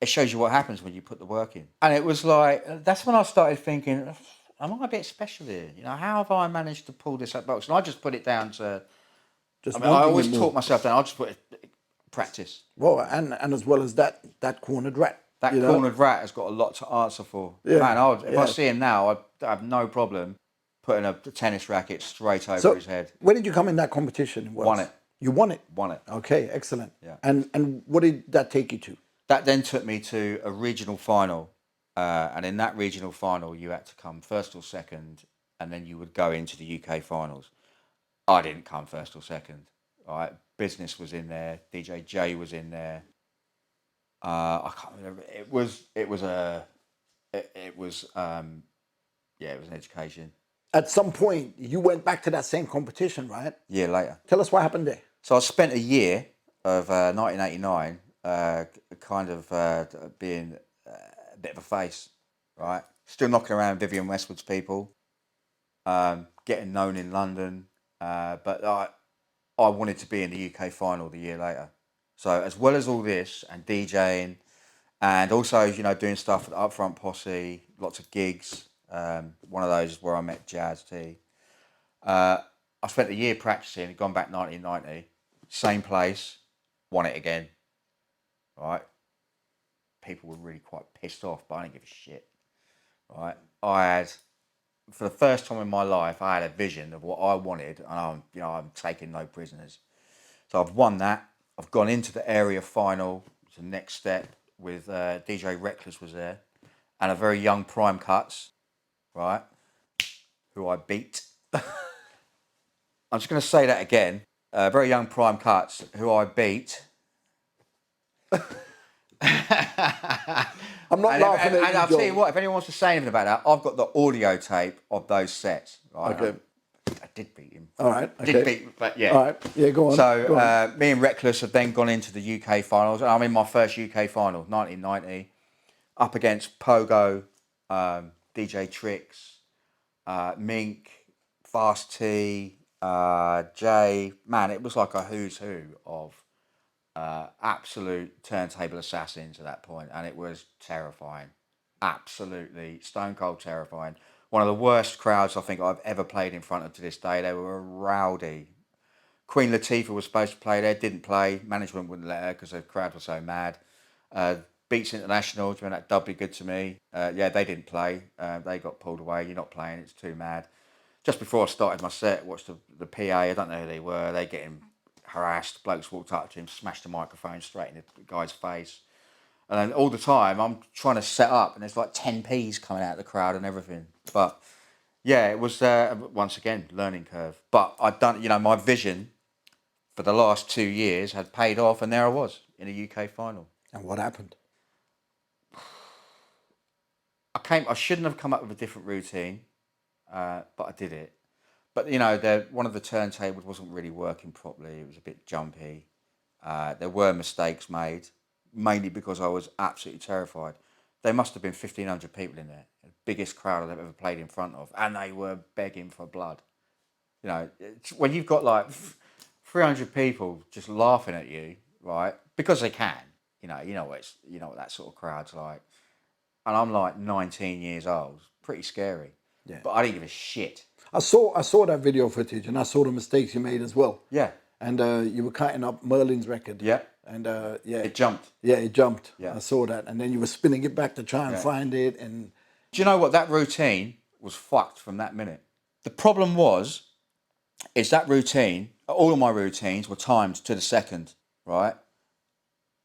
it shows you what happens when you put the work in. And it was like, that's when I started thinking, am I a bit special here? You know, how have I managed to pull this up box? And I just put it down to, Just I mean, I wanting always it more. taught myself that. I just put it, practice. Well, and as well as that cornered rat. That you know? cornered rat has got a lot to answer for. Yeah, Man, if yeah. I see him now, I have no problem putting a tennis racket straight over So his head. where did you come in that competition? Won it. You won it? Won it. Okay, excellent. Yeah. And what did that take you to? That then took me to a regional final. And in that regional final, you had to come first or second, and then you would go into the UK finals. I didn't come first or second. All right, Business was in there. DeeJay was in there. I can't remember. It was an education. At some point, you went back to that same competition, right? Year later. Tell us what happened there. So I spent a year of 1989 kind of being a bit of a face, right? Still knocking around Vivienne Westwood's people, getting known in London, but I wanted to be in the UK final the year later. So as well as all this and DJing, and also, you know, doing stuff at the Upfront Posse, lots of gigs. One of those is where I met Jazz T. I spent a year practicing, gone back 1990, same place, won it again. Right? People were really quite pissed off, but I didn't give a shit. Right? I had, for the first time in my life, I had a vision of what I wanted, and I'm taking no prisoners. So I've won that. I've gone into the area final. It's the next step with DJ Reckless was there, and a very young Prime Cuts, right, who I beat. I'm just going to say that again. Very young Prime Cuts, who I beat. I'm not laughing at you, And I'll tell you Joel. what, if anyone wants to say anything about that, I've got the audio tape of those sets. Right? Okay. did beat him. All right. Okay. Did beat, but yeah. All right. Yeah, go on. So Go on. me and Reckless have then gone into the UK finals. I'm in my first UK final, 1990, up against Pogo, DeeJay Tricks, Mink, Fast T, Jay. Man, it was like a who's who of absolute turntable assassins at that point, and it was terrifying. Absolutely stone cold terrifying. One of the worst crowds I think I've ever played in front of to this day. They were rowdy. Queen Latifah was supposed to play there, didn't play. Management wouldn't let her because the crowd was so mad. Beats International, doing that doubly good to me. Yeah, they didn't play. They got pulled away. You're not playing, it's too mad. Just before I started my set, watched the PA. I don't know who they were. They getting harassed. Blokes walked up to him, smashed the microphone straight in the guy's face. And then all the time, I'm trying to set up, and there's like 10 Ps coming out of the crowd and everything. But yeah, it was, once again, learning curve. But I'd done, my vision for the last 2 years had paid off, and there I was in a UK final. And what happened? I shouldn't have come up with a different routine, but I did it. But, one of the turntables wasn't really working properly. It was a bit jumpy. There were mistakes made, mainly because I was absolutely terrified. There must have been 1,500 people in there, the biggest crowd I've ever played in front of, and they were begging for blood. When you've got like 300 people just laughing at you, right? Because they can, you know what that sort of crowd's like. And I'm like 19 years old, pretty scary. Yeah. But I didn't give a shit. I saw that video footage, and I saw the mistakes you made as well. Yeah. And you were cutting up Merlin's record. Yeah. And yeah. It jumped. Yeah, it jumped. Yeah. I saw that. And then you were spinning it back to try and find it. And do you know what? That routine was fucked from that minute. The problem is that routine, all of my routines were timed to the second, right?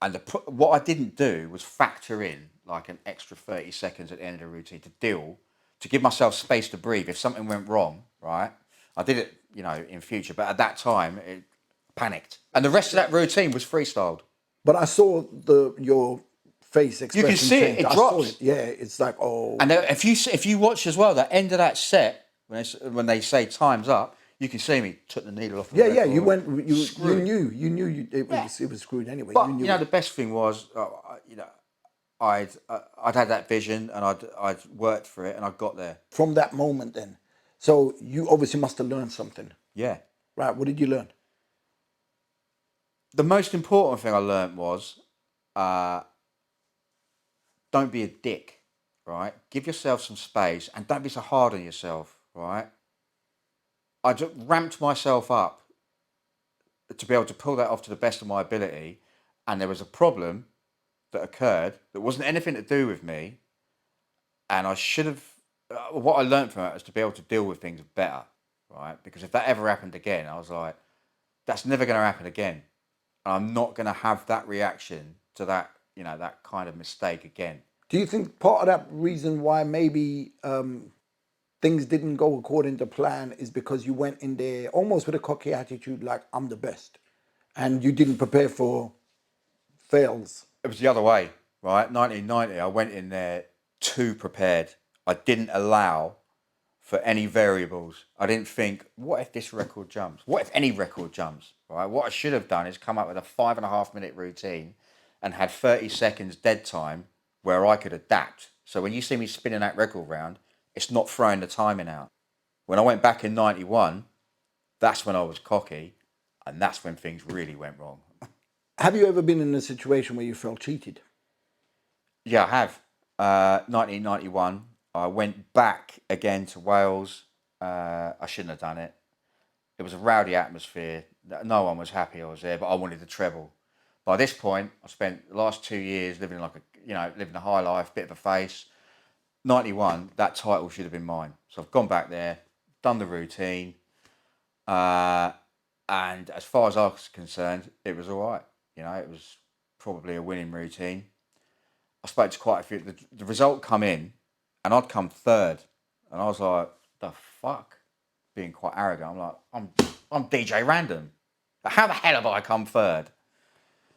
And what I didn't do was factor in like an extra 30 seconds at the end of the routine to give myself space to breathe. If something went wrong, right? I did it, in future, but at that time, it panicked. And the rest of that routine was freestyled. But I saw your face expression. You can see change. it I drops. saw it. Yeah, it's like, oh. And if you watch as well, the end of that set, when they say time's up, you can see me took the needle off. The record, you knew it was screwed anyway. But you knew the best thing was, I'd had that vision and I'd worked for it and I got there. From that moment then. So you obviously must have learned something. Yeah. Right, what did you learn? The most important thing I learned was, don't be a dick, right? Give yourself some space and don't be so hard on yourself, right? I just ramped myself up to be able to pull that off to the best of my ability, and there was a problem that occurred that wasn't anything to do with me, and I should have. What I learned from it was to be able to deal with things better, right? Because if that ever happened again, I was like, that's never going to happen again. And I'm not going to have that reaction to that, that kind of mistake again. Do you think part of that reason why maybe things didn't go according to plan is because you went in there almost with a cocky attitude, like I'm the best, and you didn't prepare for fails? It was the other way, right? 1990, I went in there too prepared. I didn't allow for any variables. I didn't think, what if this record jumps? What if any record jumps, right? What I should have done is come up with a 5.5 minute routine and had 30 seconds dead time where I could adapt. So when you see me spinning that record round, it's not throwing the timing out. When I went back in 91, that's when I was cocky, and that's when things really went wrong. Have you ever been in a situation where you felt cheated? Yeah, I have. 1991, I went back again to Wales. I shouldn't have done it. It was a rowdy atmosphere. No one was happy I was there, but I wanted the treble. By this point, I spent the last 2 years living living a high life, bit of a face. 91, that title should have been mine. So I've gone back there, done the routine, and as far as I was concerned, it was all right. It was probably a winning routine. I spoke to quite a few. The result come in, and I'd come third, and I was like, "The fuck," being quite arrogant. I'm like, "I'm DeeJay Random. How the hell have I come third?"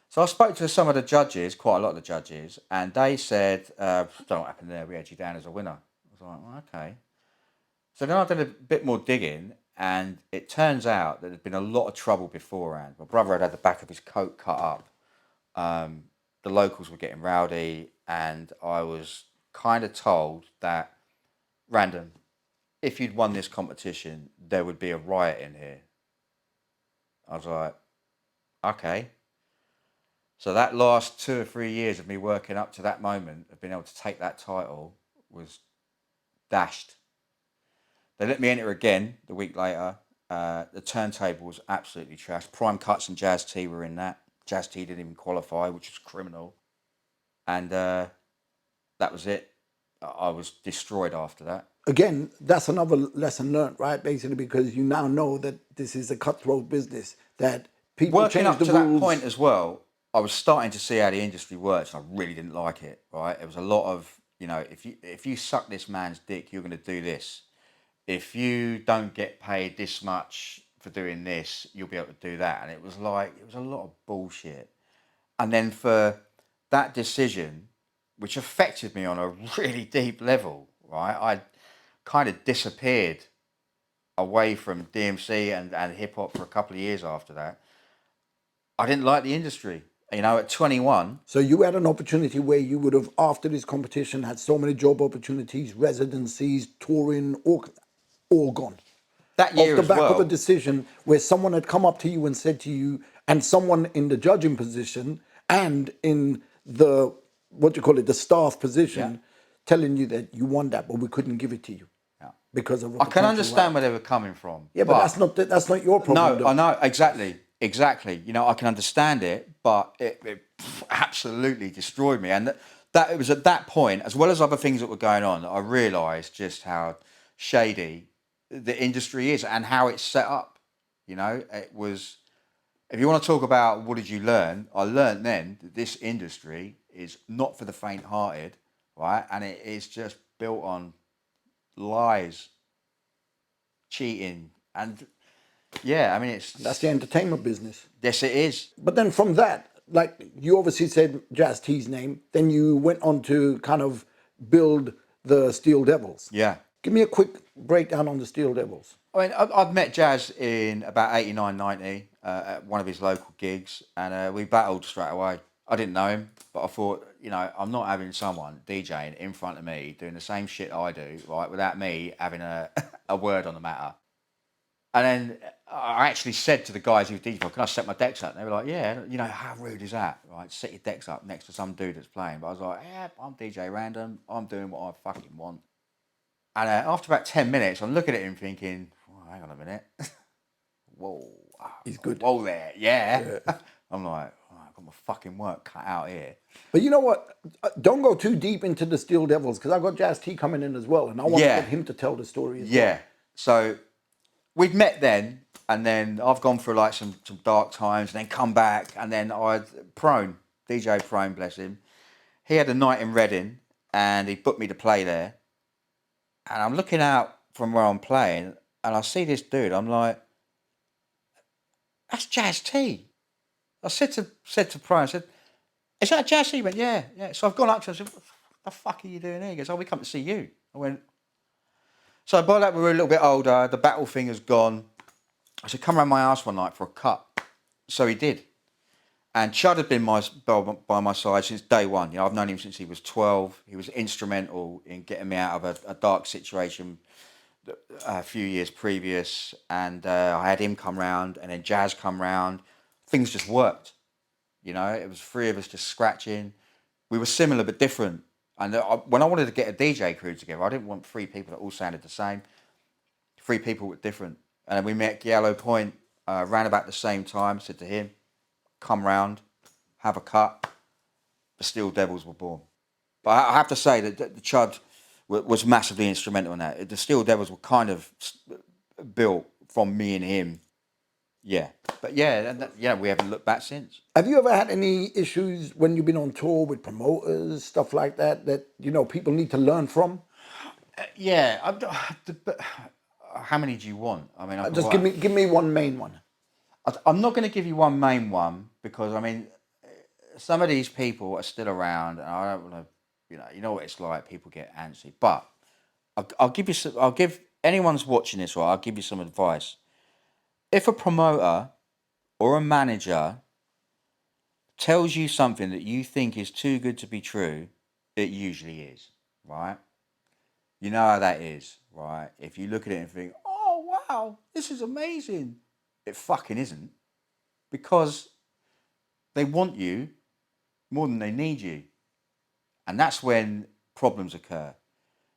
So I spoke to some of the judges, quite a lot of the judges, and they said, "Don't know what happened there. We had you down as a winner." I was like, well, "Okay." So then I did a bit more digging, And it turns out that there'd been a lot of trouble beforehand. My brother had the back of his coat cut up. The locals were getting rowdy, and I was kind of told that, random, if you'd won this competition, there would be a riot in here. I was like, okay. So that last 2 or 3 years of me working up to that moment of being able to take that title was dashed. They let me enter again the week later. The turntable was absolutely trash. Prime Cuts and Jazz T were in that. Jazz T didn't even qualify, which was criminal. And that was it. I was destroyed after that. Again, that's another lesson learned, right? Basically, because you now know that this is a cutthroat business, that people Working change up the to rules. that point as well, I was starting to see how the industry works, and I really didn't like it, right? It was a lot of, if you suck this man's dick, you're going to do this. If you don't get paid this much for doing this, you'll be able to do that. And it was a lot of bullshit. And then for that decision, which affected me on a really deep level, right? I kind of disappeared away from DMC and hip hop for a couple of years after that. I didn't like the industry. At 21. So you had an opportunity where you would have, after this competition, had so many job opportunities, residencies, touring, all gone. That year Off the as back well. of a decision where someone had come up to you and said to you, and someone in the judging position and in the, the staff position, telling you that you won that, but we couldn't give it to you. Because of a I can understand where they were coming from. Yeah, but that's not your problem. No, I know, exactly. I can understand it, but it absolutely destroyed me. And that it was at that point, as well as other things that were going on, that I realised just how shady the industry is and how it's set up. It was. If you want to talk about what did you learn, I learned then that this industry is not for the faint-hearted, right? And it is just built on lies, cheating, and That's the entertainment business. Yes, it is. But then from that, like you obviously said Jazz T's name, then you went on to kind of build the Steel Devils. Yeah. Give me a quick breakdown on the Steel Devils. I mean, I've met Jazz in about 89, 90 at one of his local gigs, and we battled straight away. I didn't know him, but I thought, I'm not having someone DJing in front of me doing the same shit I do, right, without me having a word on the matter. And then I actually said to the guys who DJ, can I set my decks up? And they were like, yeah, how rude is that? Right, set your decks up next to some dude that's playing. But I was like, yeah, I'm DJ Random. I'm doing what I fucking want. And after about 10 minutes, I'm looking at him thinking, oh, hang on a minute. Whoa. He's good. Whoa there, yeah. I'm like, oh, I've got my fucking work cut out here. But you know what? Don't go too deep into the Steel Devils, because I've got Jazz T coming in as well, and I want to get him to tell the story as well. Yeah. So we'd met then, and then I've gone through like some dark times, and then come back, and then DJ Prone, bless him. He had a night in Reading, and he booked me to play there. And I'm looking out from where I'm playing, and I see this dude. I'm like, that's Jazz T. I said to Prone, I said, is that Jazz T? He went, yeah. So I've gone up to him and said, what the fuck are you doing here? He goes, oh, we come to see you. I went, so by that we were a little bit older, the battle thing has gone. I said, come around my house one night for a cut. So he did. And Chud had been by my side since day one. I've known him since he was 12. He was instrumental in getting me out of a dark situation a few years previous. And I had him come round, and then Jazz come round. Things just worked. It was three of us just scratching. We were similar but different. And when I wanted to get a DJ crew together, I didn't want three people that all sounded the same. Three people were different. And then we met Yellow Point around about the same time. Said to him, come round, have a cut. The Steel Devils were born. But I have to say that the Chud was massively instrumental in that. The Steel Devils were kind of built from me and him. Yeah. But we haven't looked back since. Have you ever had any issues when you've been on tour with promoters, stuff like that people need to learn from? How many do you want? I mean, just give me one main one. I'm not going to give you one main one because some of these people are still around, and I don't want to. You know what it's like. People get antsy, but I'll give anyone's watching this, right, I'll give you some advice. If a promoter or a manager tells you something that you think is too good to be true, it usually is, right? You know how that is, right? If you look at it and think, oh, wow, this is amazing. It fucking isn't, because they want you more than they need you. And that's when problems occur.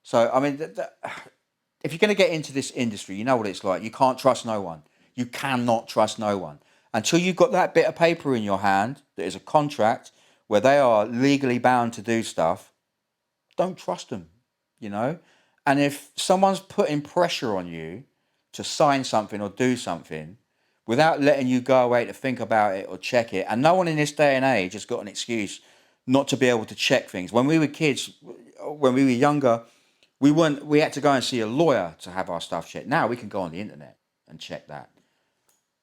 So, I mean, if you're going to get into this industry, you know what it's like. You can't trust no one. You cannot trust no one. Until you've got that bit of paper in your hand that is a contract where they are legally bound to do stuff, don't trust them, you know? And if someone's putting pressure on you to sign something or do something without letting you go away to think about it or check it, and no one in this day and age has got an excuse not to be able to check things. When we were kids, when we were younger, we had to go and see a lawyer to have our stuff checked. Now we can go on the internet and check that.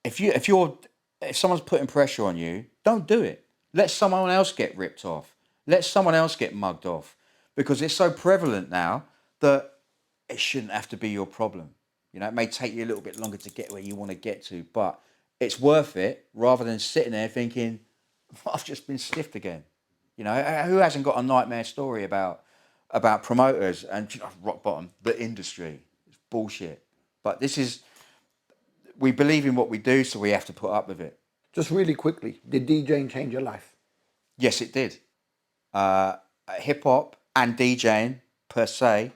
If someone's putting pressure on you, don't do it. Let someone else get ripped off. Let someone else get mugged off, because it's so prevalent now that it shouldn't have to be your problem. You know, it may take you a little bit longer to get where you want to get to, but it's worth it, rather than sitting there thinking, I've just been stiffed again. You know, who hasn't got a nightmare story about promoters and, you know, rock bottom, the industry? It's bullshit. But we believe in what we do, so we have to put up with it. Just really quickly, did DJing change your life? Yes, it did. Hip hop and DJing per se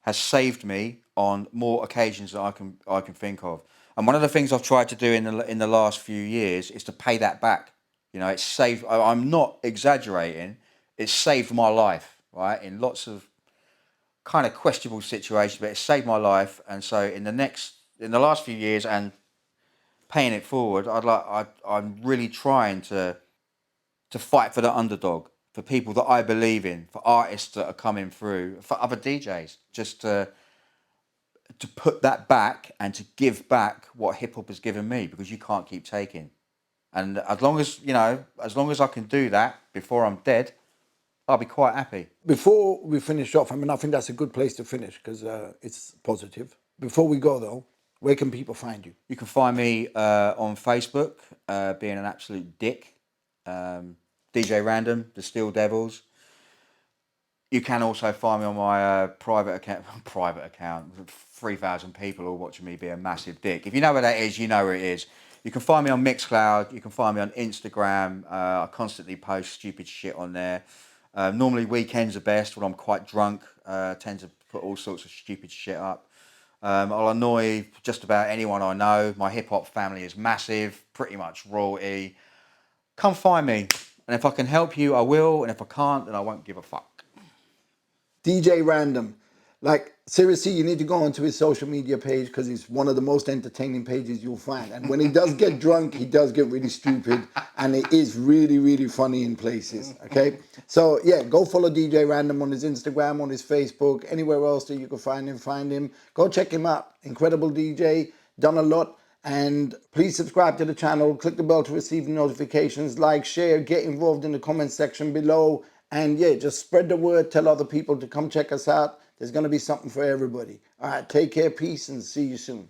has saved me on more occasions than I can think of. And one of the things I've tried to do in the last few years is to pay that back. You know, it's saved. I'm not exaggerating. It's saved my life, right, in lots of kind of questionable situations, but it saved my life. And so in the last few years and paying it forward, I'm really trying to fight for the underdog, for people that I believe in, for artists that are coming through, for other DJs, just to put that back and to give back what hip hop has given me, because you can't keep taking. And as long as I can do that before I'm dead, I'll be quite happy. Before we finish off, I mean, I think that's a good place to finish because it's positive. Before we go though, where can people find you? You can find me on Facebook, being an absolute dick. DJ Random, The Steel Devils. You can also find me on my private account. 3,000 people all watching me be a massive dick. If you know where that is, you know where it is. You can find me on Mixcloud. You can find me on Instagram. I constantly post stupid shit on there. Normally weekends are best when I'm quite drunk. I tend to put all sorts of stupid shit up. I'll annoy just about anyone I know. My hip hop family is massive, pretty much royalty. Come find me. And if I can help you, I will. And if I can't, then I won't give a fuck. DJ Random. Like, seriously, you need to go onto his social media page because it's one of the most entertaining pages you'll find. And when he does get drunk, he does get really stupid. And it is really, really funny in places, okay? So, yeah, go follow DJ Random on his Instagram, on his Facebook, anywhere else that you can find him. Go check him out. Incredible DJ, done a lot. And please subscribe to the channel, click the bell to receive notifications, like, share, get involved in the comment section below. And yeah, just spread the word, tell other people to come check us out. There's going to be something for everybody. All right, take care, peace, and see you soon.